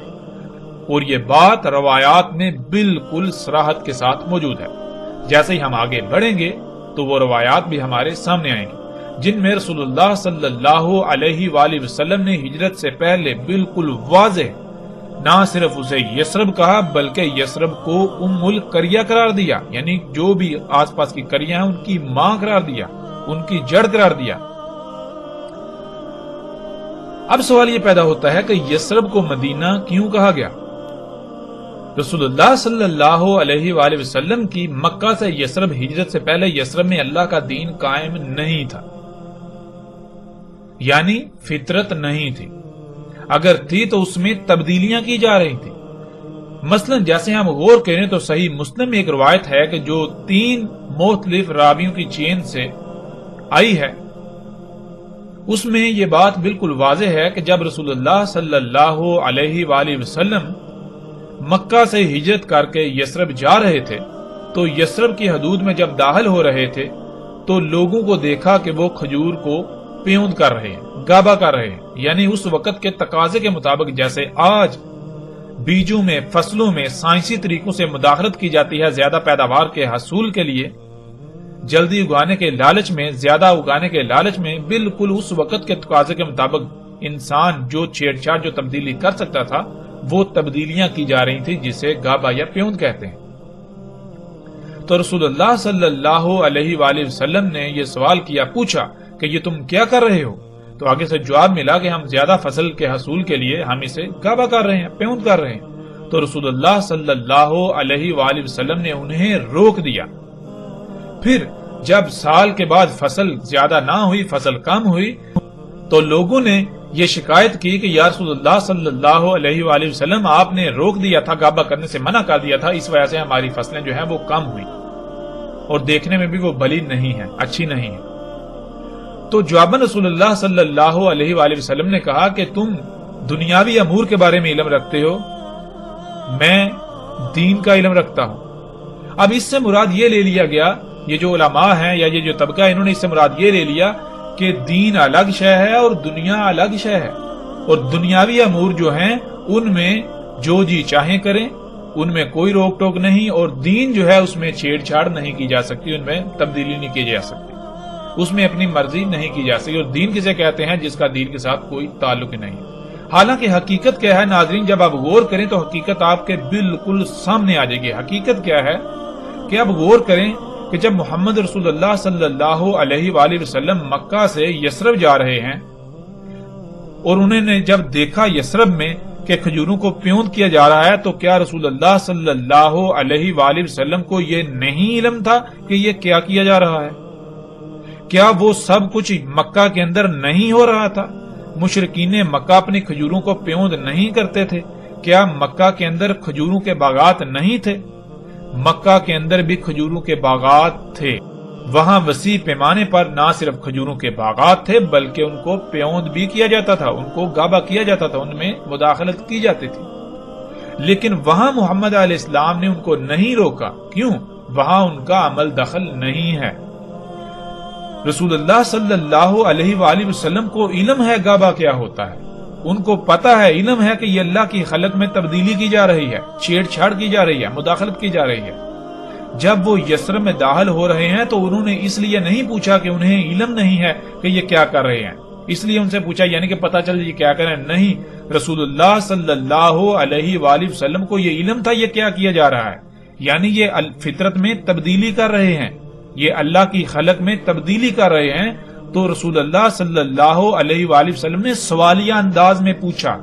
اور یہ بات روایات میں بالکل صراحت کے ساتھ موجود ہے. جیسے ہی ہم آگے بڑھیں گے تو وہ روایات بھی ہمارے سامنے آئیں گی. جن میں رسول اللہ صلی اللہ علیہ وآلہ وسلم نے ہجرت سے پہلے بالکل واضح نہ صرف اسے یثرب کہا بلکہ یثرب کو ام القریہ قرار دیا، یعنی جو بھی آس پاس کی قریہ ہیں ان کی ماں قرار دیا، ان کی جڑ قرار دیا۔ اب سوال یہ پیدا ہوتا ہے کہ یثرب کو مدینہ کیوں کہا گیا؟ رسول اللہ صلی اللہ علیہ وآلہ وسلم کی مکہ سے یثرب ہجرت سے پہلے یثرب میں اللہ کا دین قائم نہیں تھا، یعنی فطرت نہیں تھی، اگر تھی تو اس میں تبدیلیاں کی جا رہی تھی۔ مثلا جیسے ہم غور کریں تو صحیح مسلم میں ایک روایت ہے کہ جو 3 مختلف راویوں کی چین سے آئی ہے، اس میں یہ بات بالکل واضح ہے کہ جب رسول اللہ صلی اللہ علیہ وآلہ وسلم مکہ سے ہجرت کر کے یثرب جا رہے تھے تو یثرب کی حدود میں جب داخل ہو رہے تھے تو لوگوں کو دیکھا کہ وہ کھجور کو پیوند کر رہے ہیں، گابا کر رہے ہیں، یعنی اس وقت کے تقاضے کے مطابق جیسے آج بیجوں میں، فصلوں میں سائنسی طریقوں سے مداخلت کی جاتی ہے زیادہ پیداوار کے حصول کے لیے، جلدی اگانے کے لالچ میں، زیادہ اگانے کے لالچ میں، بالکل اس وقت کے تقاضے کے مطابق انسان جو چھیڑ چھاڑ جو تبدیلی کر سکتا تھا وہ تبدیلیاں کی جا رہی تھی، جسے گابا یا پیوند کہتے ہیں۔ تو رسول اللہ صلی اللہ علیہ وآلہ وسلم نے یہ سوال کیا، پوچھا کہ یہ تم کیا کر رہے ہو؟ تو آگے سے جواب ملا کہ ہم زیادہ فصل کے حصول کے لیے ہم اسے گابا کر رہے ہیں، پیوند کر رہے ہیں۔ تو رسول اللہ صلی اللہ علیہ وآلہ وسلم نے انہیں روک دیا۔ پھر جب سال کے بعد فصل زیادہ نہ ہوئی، فصل کم ہوئی، تو لوگوں نے یہ شکایت کی کہ یا رسول اللہ صلی اللہ علیہ وآلہ وسلم آپ نے روک دیا تھا، گابا کرنے سے منع کر دیا تھا، اس وجہ سے ہماری فصلیں جو ہیں وہ کم ہوئی اور دیکھنے میں بھی وہ بلی نہیں ہے، اچھی نہیں ہے۔ تو جواباً رسول اللہ صلی اللہ علیہ وآلہ وسلم نے کہا کہ تم دنیاوی امور کے بارے میں علم رکھتے ہو، میں دین کا علم رکھتا ہوں۔ اب اس سے مراد یہ لے لیا گیا، یہ جو علماء ہیں یا یہ جو طبقہ ہے انہوں نے اس سے مراد یہ لے لیا کہ دین الگ شے ہے اور دنیا الگ شے ہے، اور دنیاوی امور جو ہیں ان میں جو جی چاہیں کریں، ان میں کوئی روک ٹوک نہیں، اور دین جو ہے اس میں چھیڑ چھاڑ نہیں کی جا سکتی، ان میں تبدیلی نہیں کی جا سکتی، اس میں اپنی مرضی نہیں کی جا سکتی۔ اور دین کسے کہتے ہیں؟ جس کا دین کے ساتھ کوئی تعلق نہیں۔ حالانکہ حقیقت کیا ہے ناظرین، جب آپ غور کریں تو حقیقت آپ کے بالکل سامنے آ جائے گی۔ حقیقت کیا ہے کہ آپ غور کریں کہ جب محمد رسول اللہ صلی اللہ علیہ وآلہ وسلم مکہ سے یثرب جا رہے ہیں اور انہوں نے جب دیکھا یثرب میں کہ کھجوروں کو پیوند کیا جا رہا ہے، تو کیا رسول اللہ صلی اللہ علیہ وآلہ وسلم کو یہ نہیں علم تھا کہ یہ کیا کیا جا رہا ہے؟ کیا وہ سب کچھ مکہ کے اندر نہیں ہو رہا تھا؟ مشرکین مکہ اپنی کھجوروں کو پیوند نہیں کرتے تھے؟ کیا مکہ کے اندر کھجوروں کے باغات نہیں تھے؟ مکہ کے اندر بھی کھجوروں کے باغات تھے، وہاں وسیع پیمانے پر نہ صرف کھجوروں کے باغات تھے بلکہ ان کو پیوند بھی کیا جاتا تھا، ان کو گابا کیا جاتا تھا، ان میں مداخلت کی جاتی تھی۔ لیکن وہاں محمد علیہ السلام نے ان کو نہیں روکا، کیوں؟ وہاں ان کا عمل دخل نہیں ہے۔ رسول اللہ صلی اللہ علیہ وآلہ وسلم کو علم ہے گابا کیا ہوتا ہے، ان کو پتا ہے، علم ہے کہ یہ اللہ کی خلق میں تبدیلی کی جا رہی ہے، چھیڑ چھاڑ کی جا رہی ہے، مداخلت کی جا رہی ہے۔ جب وہ یثرب میں داخل ہو رہے ہیں تو انہوں نے اس لیے نہیں پوچھا کہ انہیں علم نہیں ہے کہ یہ کیا کر رہے ہیں، اس لیے ان سے پوچھا یعنی کہ پتا چل یہ کیا کر رہے ہیں، نہیں، رسول اللہ صلی اللہ علیہ وآلہ وسلم کو یہ علم تھا یہ کیا کیا جا رہا ہے، یعنی یہ فطرت میں تبدیلی کر رہے ہیں، یہ اللہ کی خلق میں تبدیلی کر رہے ہیں۔ تو رسول اللہ صلی اللہ علیہ وآلہ وسلم نے سوالیہ انداز میں پوچھا،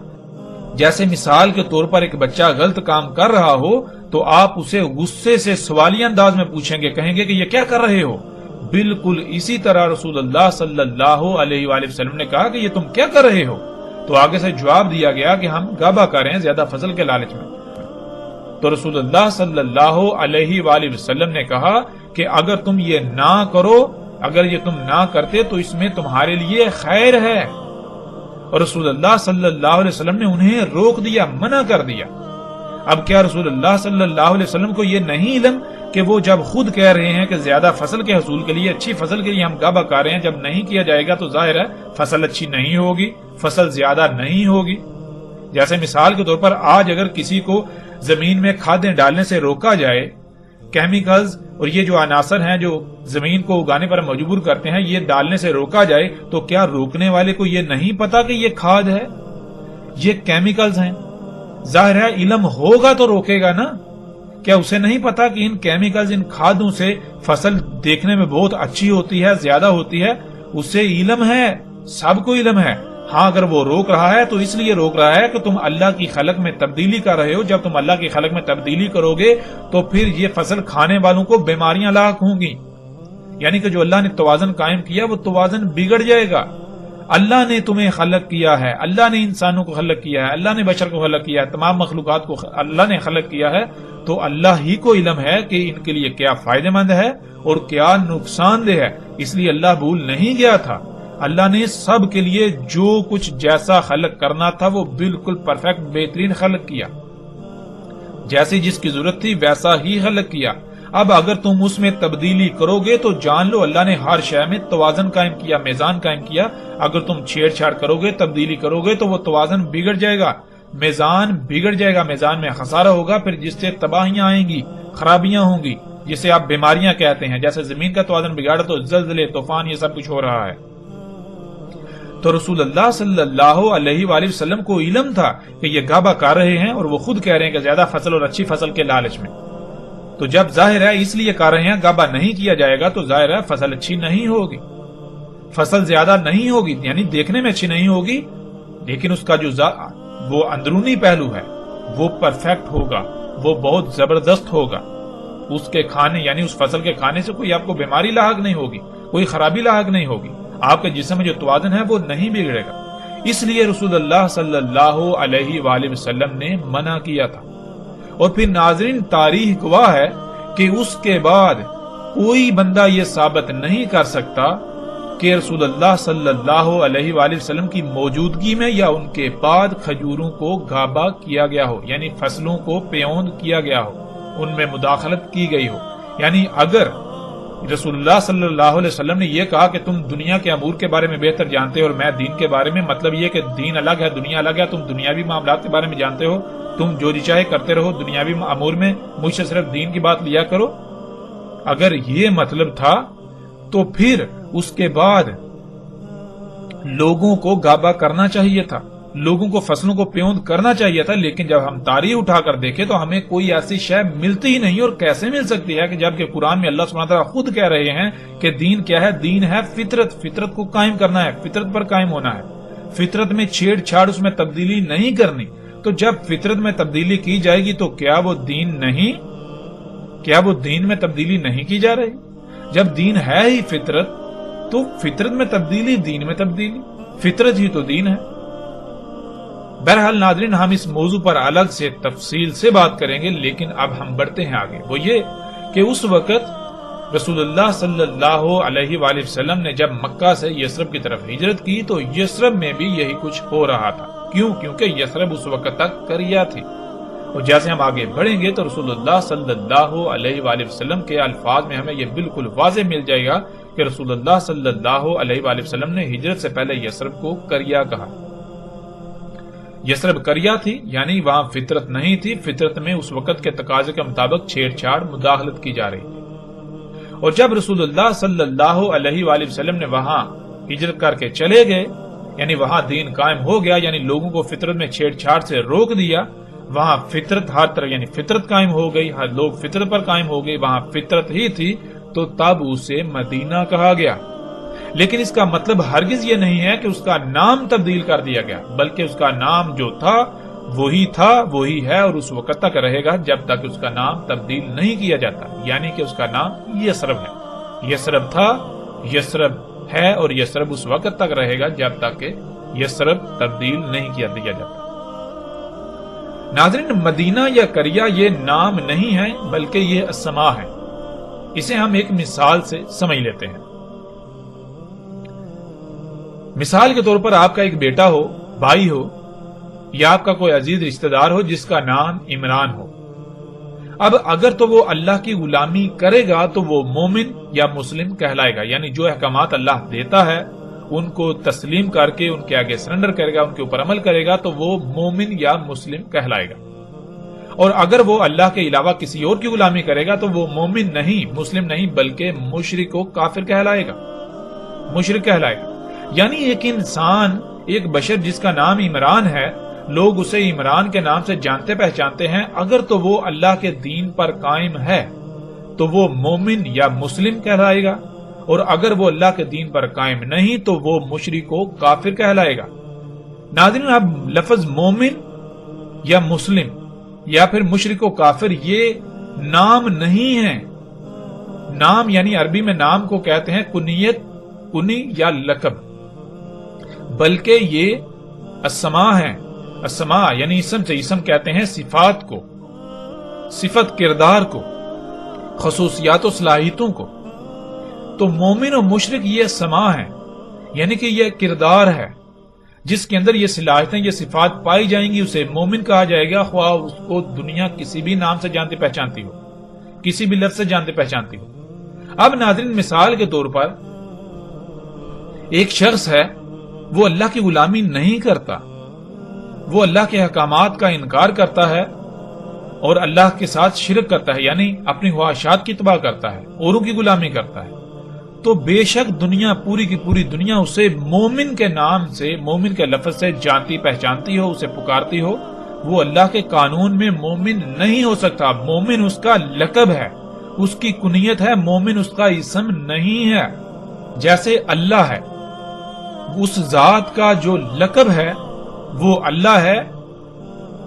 جیسے مثال کے طور پر ایک بچہ غلط کام کر رہا ہو تو آپ اسے غصے سے سوالیہ انداز میں پوچھیں گے، کہیں گے کہ یہ کیا کر رہے ہو۔ بالکل اسی طرح رسول اللہ صلی اللہ علیہ وآلہ وسلم نے کہا کہ یہ تم کیا کر رہے ہو، تو آگے سے جواب دیا گیا کہ ہم گابا کر رہے ہیں زیادہ فصل کے لالچ میں۔ تو رسول اللہ صلی اللہ علیہ وآلہ وسلم نے کہا کہ اگر تم یہ نہ کرو، اگر یہ تم نہ کرتے تو اس میں تمہارے لیے خیر ہے، اور رسول اللہ صلی اللہ علیہ وسلم نے انہیں روک دیا، منع کر دیا۔ اب کیا رسول اللہ صلی اللہ علیہ وسلم کو یہ نہیں علم کہ وہ جب خود کہہ رہے ہیں کہ زیادہ فصل کے حصول کے لیے، اچھی فصل کے لیے ہم گابا کر رہے ہیں، جب نہیں کیا جائے گا تو ظاہر ہے فصل اچھی نہیں ہوگی، فصل زیادہ نہیں ہوگی۔ جیسے مثال کے طور پر آج اگر کسی کو زمین میں کھادیں ڈالنے سے روکا جائے کیمیکلز اور یہ جو عناصر ہیں جو زمین کو اگانے پر مجبور کرتے ہیں، یہ ڈالنے سے روکا جائے، تو کیا روکنے والے کو یہ نہیں پتا کہ یہ کھاد ہے، یہ کیمیکلز ہیں؟ ظاہر ہے علم ہوگا تو روکے گا نا۔ کیا اسے نہیں پتا کہ ان کیمیکلز، ان کھادوں سے فصل دیکھنے میں بہت اچھی ہوتی ہے، زیادہ ہوتی ہے؟ اسے علم ہے، سب کو علم ہے۔ ہاں اگر وہ روک رہا ہے تو اس لیے روک رہا ہے کہ تم اللہ کی خلق میں تبدیلی کر رہے ہو۔ جب تم اللہ کی خلق میں تبدیلی کرو گے تو پھر یہ فصل کھانے والوں کو بیماریاں لاحق ہوں گی، یعنی کہ جو اللہ نے توازن قائم کیا وہ توازن بگڑ جائے گا۔ اللہ نے تمہیں خلق کیا ہے، اللہ نے انسانوں کو خلق کیا ہے، اللہ نے بشر کو خلق کیا ہے، تمام مخلوقات کو اللہ نے خلق کیا ہے، تو اللہ ہی کو علم ہے کہ ان کے لیے کیا فائدہ مند ہے اور کیا نقصان دہ ہے۔ اس لیے اللہ بھول نہیں گیا تھا، اللہ نے سب کے لیے جو کچھ جیسا خلق کرنا تھا وہ بالکل پرفیکٹ بہترین خلق کیا، جیسی جس کی ضرورت تھی ویسا ہی خلق کیا۔ اب اگر تم اس میں تبدیلی کرو گے تو جان لو اللہ نے ہر شے میں توازن قائم کیا، میزان قائم کیا۔ اگر تم چھیڑ چھاڑ کرو گے، تبدیلی کرو گے تو وہ توازن بگڑ جائے گا، میزان بگڑ جائے گا، میزان میں خسارہ ہوگا، پھر جس سے تباہیاں آئیں گی، خرابیاں ہوں گی، جسے آپ بیماریاں کہتے ہیں۔ جیسے زمین کا توازن بگاڑا تو زلزلے، طوفان، یہ سب کچھ ہو رہا ہے۔ تو رسول اللہ صلی اللہ علیہ وآلہ وسلم کو علم تھا کہ یہ غابہ کر رہے ہیں اور وہ خود کہہ رہے ہیں کہ زیادہ فصل اور اچھی فصل کے لالچ میں، تو جب ظاہر ہے اس لیے کر رہے ہیں، غابہ نہیں کیا جائے گا تو ظاہر ہے فصل اچھی نہیں ہوگی، فصل زیادہ نہیں ہوگی، یعنی دیکھنے میں اچھی نہیں ہوگی، لیکن اس کا جو وہ اندرونی پہلو ہے وہ پرفیکٹ ہوگا، وہ بہت زبردست ہوگا۔ اس کے کھانے یعنی اس فصل کے کھانے سے کوئی آپ کو بیماری لاحق نہیں ہوگی، کوئی خرابی لاحق نہیں ہوگی، آپ کے جسم میں جو توازن ہے وہ نہیں بگڑے گا۔ اس لیے رسول اللہ صلی اللہ علیہ وآلہ وسلم نے منع کیا تھا۔ اور پھر ناظرین تاریخ گواہ ہے کہ اس کے بعد کوئی بندہ یہ ثابت نہیں کر سکتا کہ رسول اللہ صلی اللہ علیہ وآلہ وسلم کی موجودگی میں یا ان کے بعد کھجوروں کو غابہ کیا گیا ہو، یعنی فصلوں کو پیوند کیا گیا ہو، ان میں مداخلت کی گئی ہو۔ یعنی اگر رسول اللہ صلی اللہ علیہ وسلم نے یہ کہا کہ تم دنیا کے امور کے بارے میں بہتر جانتے ہو اور میں دین کے بارے میں، مطلب یہ کہ دین الگ ہے دنیا الگ ہے، تم دنیاوی معاملات کے بارے میں جانتے ہو، تم جو جی چاہے کرتے رہو، دنیاوی امور میں مجھ سے صرف دین کی بات لیا کرو، اگر یہ مطلب تھا تو پھر اس کے بعد لوگوں کو غابہ کرنا چاہیے تھا، لوگوں کو فصلوں کو پیوند کرنا چاہیے تھا۔ لیکن جب ہم تاریخ اٹھا کر دیکھیں تو ہمیں کوئی ایسی شے ملتی ہی نہیں، اور کیسے مل سکتی ہے کہ جبکہ قرآن میں اللہ سبحانہ وتعالیٰ خود کہہ رہے ہیں کہ دین کیا ہے، دین ہے فطرت، فطرت کو قائم کرنا ہے، فطرت پر قائم ہونا ہے، فطرت میں چھیڑ چھاڑ، اس میں تبدیلی نہیں کرنی۔ تو جب فطرت میں تبدیلی کی جائے گی تو کیا وہ دین نہیں؟ کیا وہ دین میں تبدیلی نہیں کی جا رہی؟ جب دین ہے ہی فطرت تو فطرت میں تبدیلی، دین میں تبدیلی، فطرت ہی تو دین ہے۔ بہرحال ناظرین ہم اس موضوع پر الگ سے تفصیل سے بات کریں گے، لیکن اب ہم بڑھتے ہیں آگے۔ وہ یہ کہ اس وقت رسول اللہ صلی اللہ علیہ وآلہ وسلم نے جب مکہ سے یثرب کی طرف ہجرت کی تو یثرب میں بھی یہی کچھ ہو رہا تھا۔ کیوں؟ کیونکہ یثرب اس وقت تک قریہ تھی، اور جیسے ہم آگے بڑھیں گے تو رسول اللہ صلی اللہ علیہ وآلہ وسلم کے الفاظ میں ہمیں یہ بالکل واضح مل جائے گا کہ رسول اللہ صلی اللہ علیہ وآلہ وسلم نے ہجرت سے پہلے یثرب کو قریہ کہا۔ یثرب قریہ تھی، یعنی وہاں فطرت نہیں تھی، فطرت میں اس وقت کے تقاضے کے مطابق چھیڑ چھاڑ، مداخلت کی جا رہی تھی۔ اور جب رسول اللہ صلی اللہ علیہ وآلہ وسلم نے وہاں ہجرت کر کے چلے گئے، یعنی وہاں دین قائم ہو گیا، یعنی لوگوں کو فطرت میں چھیڑ چھاڑ سے روک دیا، وہاں فطرت ہر طرح یعنی فطرت قائم ہو گئی، ہر لوگ فطرت پر قائم ہو گئے، وہاں فطرت ہی تھی، تو تب اسے مدینہ کہا گیا۔ لیکن اس کا مطلب ہرگز یہ نہیں ہے کہ اس کا نام تبدیل کر دیا گیا، بلکہ اس کا نام جو تھا وہی ہے اور اس وقت تک رہے گا جب تک اس کا نام تبدیل نہیں کیا جاتا، یعنی کہ اس کا نام یثرب ہے، یثرب تھا، یثرب ہے، اور یثرب اس وقت تک رہے گا جب تک کہ یثرب تبدیل نہیں کیا دیا جاتا۔ ناظرین مدینہ یا قریہ یہ نام نہیں ہے بلکہ یہ اسما ہے۔ اسے ہم ایک مثال سے سمجھ لیتے ہیں۔ مثال کے طور پر آپ کا ایک بیٹا ہو، بھائی ہو، یا آپ کا کوئی عزیز رشتہ دار ہو جس کا نام عمران ہو۔ اب اگر تو وہ اللہ کی غلامی کرے گا تو وہ مومن یا مسلم کہلائے گا، یعنی جو احکامات اللہ دیتا ہے ان کو تسلیم کر کے ان کے آگے سرنڈر کرے گا، ان کے اوپر عمل کرے گا تو وہ مومن یا مسلم کہلائے گا۔ اور اگر وہ اللہ کے علاوہ کسی اور کی غلامی کرے گا تو وہ مومن نہیں، مسلم نہیں، بلکہ مشرک و کافر کہلائے گا، مشرک کہلائے گا۔ یعنی ایک انسان، ایک بشر جس کا نام عمران ہے، لوگ اسے عمران کے نام سے جانتے پہچانتے ہیں، اگر تو وہ اللہ کے دین پر قائم ہے تو وہ مومن یا مسلم کہلائے گا، اور اگر وہ اللہ کے دین پر قائم نہیں تو وہ مشرک و کافر کہلائے گا۔ ناظرین، اب لفظ مومن یا مسلم یا پھر مشرک و کافر یہ نام نہیں ہے۔ نام یعنی عربی میں نام کو کہتے ہیں کنیت، کنی یا لقب، بلکہ یہ اسما ہے۔ اسما یعنی اسم سے، اسم کہتے ہیں صفات کو، صفت کردار کو، خصوصیات و صلاحیتوں کو۔ تو مومن و مشرک یہ اسما ہے، یعنی کہ یہ کردار ہے جس کے اندر یہ صلاحیتیں، یہ صفات پائی جائیں گی، اسے مومن کہا جائے گا، خواہ اس کو دنیا کسی بھی نام سے جانتی پہچانتی ہو، کسی بھی لفظ سے جانتی پہچانتی ہو۔ اب ناظرین، مثال کے طور پر ایک شخص ہے، وہ اللہ کی غلامی نہیں کرتا، وہ اللہ کے احکامات کا انکار کرتا ہے اور اللہ کے ساتھ شرک کرتا ہے، یعنی اپنی خواہشات کی اتباع کرتا ہے، اوروں کی غلامی کرتا ہے، تو بے شک دنیا، پوری کی پوری دنیا اسے مومن کے نام سے، مومن کے لفظ سے جانتی پہچانتی ہو، اسے پکارتی ہو، وہ اللہ کے قانون میں مومن نہیں ہو سکتا۔ مومن اس کا لقب ہے، اس کی کنیت ہے، مومن اس کا اسم نہیں ہے۔ جیسے اللہ ہے، اس ذات کا جو لقب ہے وہ اللہ ہے،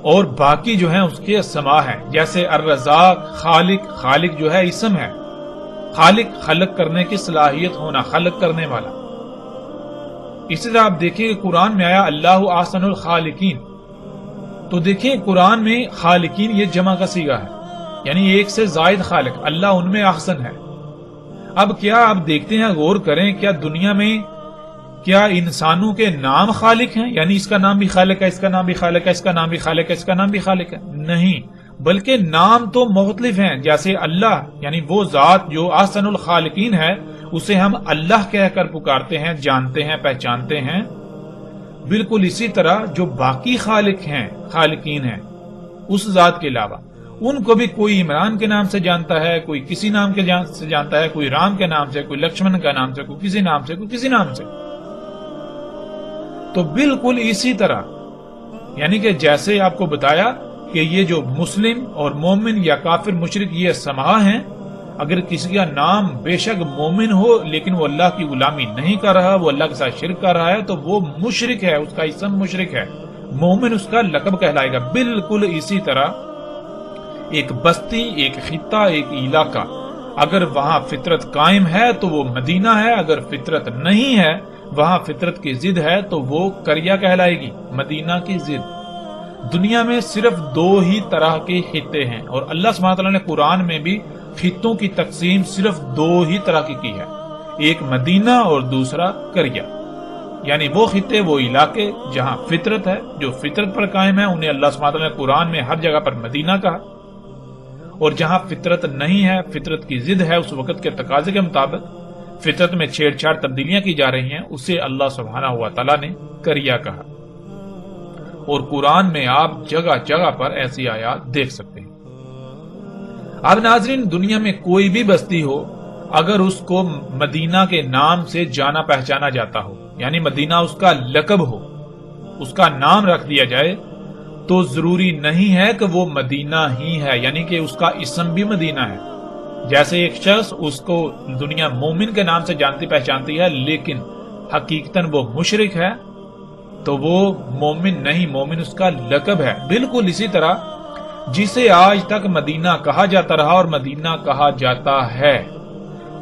اور باقی جو ہیں اس کے اسما ہے۔ جیسے الرزاق، خالق، خالق جو ہے اسم ہے، خالق خلق کرنے کی صلاحیت ہونا، خلق کرنے والا۔ اسی طرح آپ دیکھیں کہ قرآن میں آیا اللہ احسن الخالقین، تو دیکھیں قرآن میں خالقین یہ جمع کا صیغہ ہے، یعنی ایک سے زائد خالق، اللہ ان میں احسن ہے۔ اب کیا آپ دیکھتے ہیں، غور کریں، کیا دنیا میں کیا انسانوں کے نام خالق ہیں؟ یعنی اس کا نام بھی خالق ہے، اس کا نام بھی خالق ہے، اس کا نام بھی خالق ہے، اس کا نام بھی خالق ہے؟ نہیں، بلکہ نام تو مختلف ہیں۔ جیسے اللہ یعنی وہ ذات جو احسن الخالقین ہے، اسے ہم اللہ کہہ کر پکارتے ہیں، جانتے ہیں، پہچانتے ہیں۔ بالکل اسی طرح جو باقی خالق ہیں، خالقین ہیں اس ذات کے علاوہ، ان کو بھی کوئی عمران کے نام سے جانتا ہے، کوئی کسی نام کے سے جانتا ہے، کوئی رام کے نام سے، کوئی لکشمن کا نام سے، کوئی کسی نام سے، کوئی کسی نام سے۔ تو بالکل اسی طرح، یعنی کہ جیسے آپ کو بتایا کہ یہ جو مسلم اور مومن یا کافر مشرک یہ سما ہیں، اگر کسی کا نام بے شک مومن ہو لیکن وہ اللہ کی غلامی نہیں کر رہا، وہ اللہ کے ساتھ شرک کر رہا ہے، تو وہ مشرک ہے، اس کا اسم مشرک ہے، مومن اس کا لقب کہلائے گا۔ بالکل اسی طرح ایک بستی، ایک خطہ، ایک علاقہ، اگر وہاں فطرت قائم ہے تو وہ مدینہ ہے، اگر فطرت نہیں ہے، وہاں فطرت کی ضد ہے، تو وہ قریہ کہلائے گی، مدینہ کی ضد۔ دنیا میں صرف دو ہی طرح کے خطے ہیں، اور اللہ سبحانہ وتعالیٰ نے قرآن میں بھی خطوں کی تقسیم صرف دو ہی طرح کی ہے، ایک مدینہ اور دوسرا قریہ۔ یعنی وہ خطے، وہ علاقے جہاں فطرت ہے، جو فطرت پر قائم ہے، انہیں اللہ سبحانہ وتعالیٰ نے قرآن میں ہر جگہ پر مدینہ کہا، اور جہاں فطرت نہیں ہے، فطرت کی ضد ہے، اس وقت کے تقاضے کے مطابق فطرت میں چھیڑ چھاڑ تبدیلیاں کی جا رہی ہیں، اسے اللہ سبحانہ و تعالیٰ نے قریہ کہا۔ اور قرآن میں آپ جگہ جگہ پر ایسی آیات دیکھ سکتے ہیں۔ اب ناظرین، دنیا میں کوئی بھی بستی ہو، اگر اس کو مدینہ کے نام سے جانا پہچانا جاتا ہو، یعنی مدینہ اس کا لقب ہو، اس کا نام رکھ دیا جائے، تو ضروری نہیں ہے کہ وہ مدینہ ہی ہے، یعنی کہ اس کا اسم بھی مدینہ ہے۔ جیسے ایک شخص، اس کو دنیا مومن کے نام سے جانتی پہچانتی ہے، لیکن حقیقتاً وہ مشرک ہے، تو وہ مومن نہیں، مومن اس کا لقب ہے۔ بالکل اسی طرح جسے آج تک مدینہ کہا جاتا رہا اور مدینہ کہا جاتا ہے،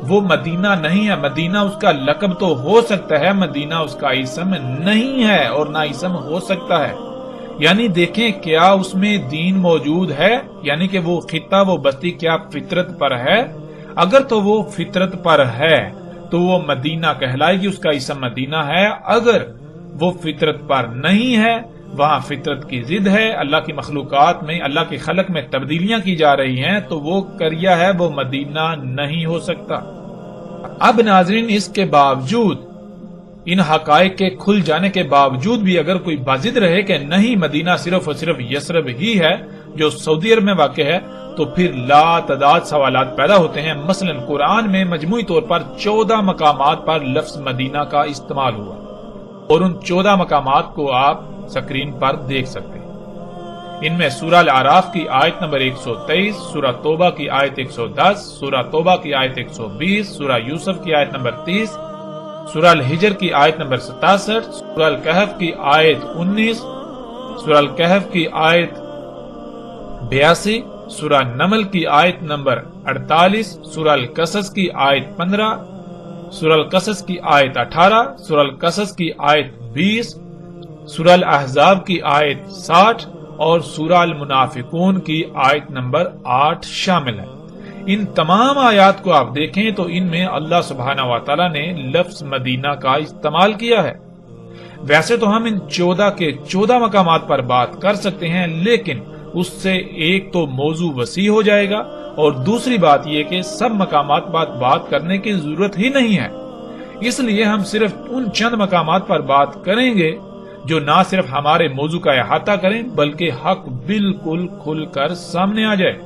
وہ مدینہ نہیں ہے۔ مدینہ اس کا لقب تو ہو سکتا ہے، مدینہ اس کا اسم نہیں ہے، اور نہ اسم ہو سکتا ہے۔ یعنی دیکھیں، کیا اس میں دین موجود ہے؟ یعنی کہ وہ خطہ، وہ بستی کیا فطرت پر ہے؟ اگر تو وہ فطرت پر ہے تو وہ مدینہ کہلائے گی، اس کا اسم مدینہ ہے۔ اگر وہ فطرت پر نہیں ہے، وہاں فطرت کی ضد ہے، اللہ کی مخلوقات میں، اللہ کی خلق میں تبدیلیاں کی جا رہی ہیں، تو وہ قریہ ہے، وہ مدینہ نہیں ہو سکتا۔ اب ناظرین، اس کے باوجود، ان حقائق کے کھل جانے کے باوجود بھی اگر کوئی بازد رہے کہ نہیں، مدینہ صرف اور صرف یثرب ہی ہے، جو سعودی عرب میں واقع ہے تو پھر لا تعداد سوالات پیدا ہوتے ہیں۔ مثلا قرآن میں مجموعی طور پر 14 مقامات پر لفظ مدینہ کا استعمال ہوا اور ان 14 مقامات کو آپ سکرین پر دیکھ سکتے ہیں۔ ان میں سورہ الاعراف کی آیت نمبر 123، سورہ توبہ کی آیت 110، سورہ توبہ کی آیت 120، سورہ یوسف کی آیت نمبر 30، سورہ الحجر کی آیت نمبر 67، سورہ الکہف کی آیت 19، سورہ الکہف کی آیت 82، سورہ نمل کی آیت نمبر 48، سورہ القصص کی آیت 15، سورہ القصص کی آیت 18، سورہ القصص کی آیت 20، سورہ الاحزاب کی آیت 60 اور سورہ المنافقون کی آیت نمبر 8 شامل ہے۔ ان تمام آیات کو آپ دیکھیں تو ان میں اللہ سبحانہ و تعالی نے لفظ مدینہ کا استعمال کیا ہے۔ ویسے تو ہم ان 14 کے 14 مقامات پر بات کر سکتے ہیں، لیکن اس سے ایک تو موضوع وسیع ہو جائے گا اور دوسری بات یہ کہ سب مقامات پر بات کرنے کی ضرورت ہی نہیں ہے۔ اس لیے ہم صرف ان چند مقامات پر بات کریں گے جو نہ صرف ہمارے موضوع کا احاطہ کریں بلکہ حق بالکل کھل کر سامنے آ جائے۔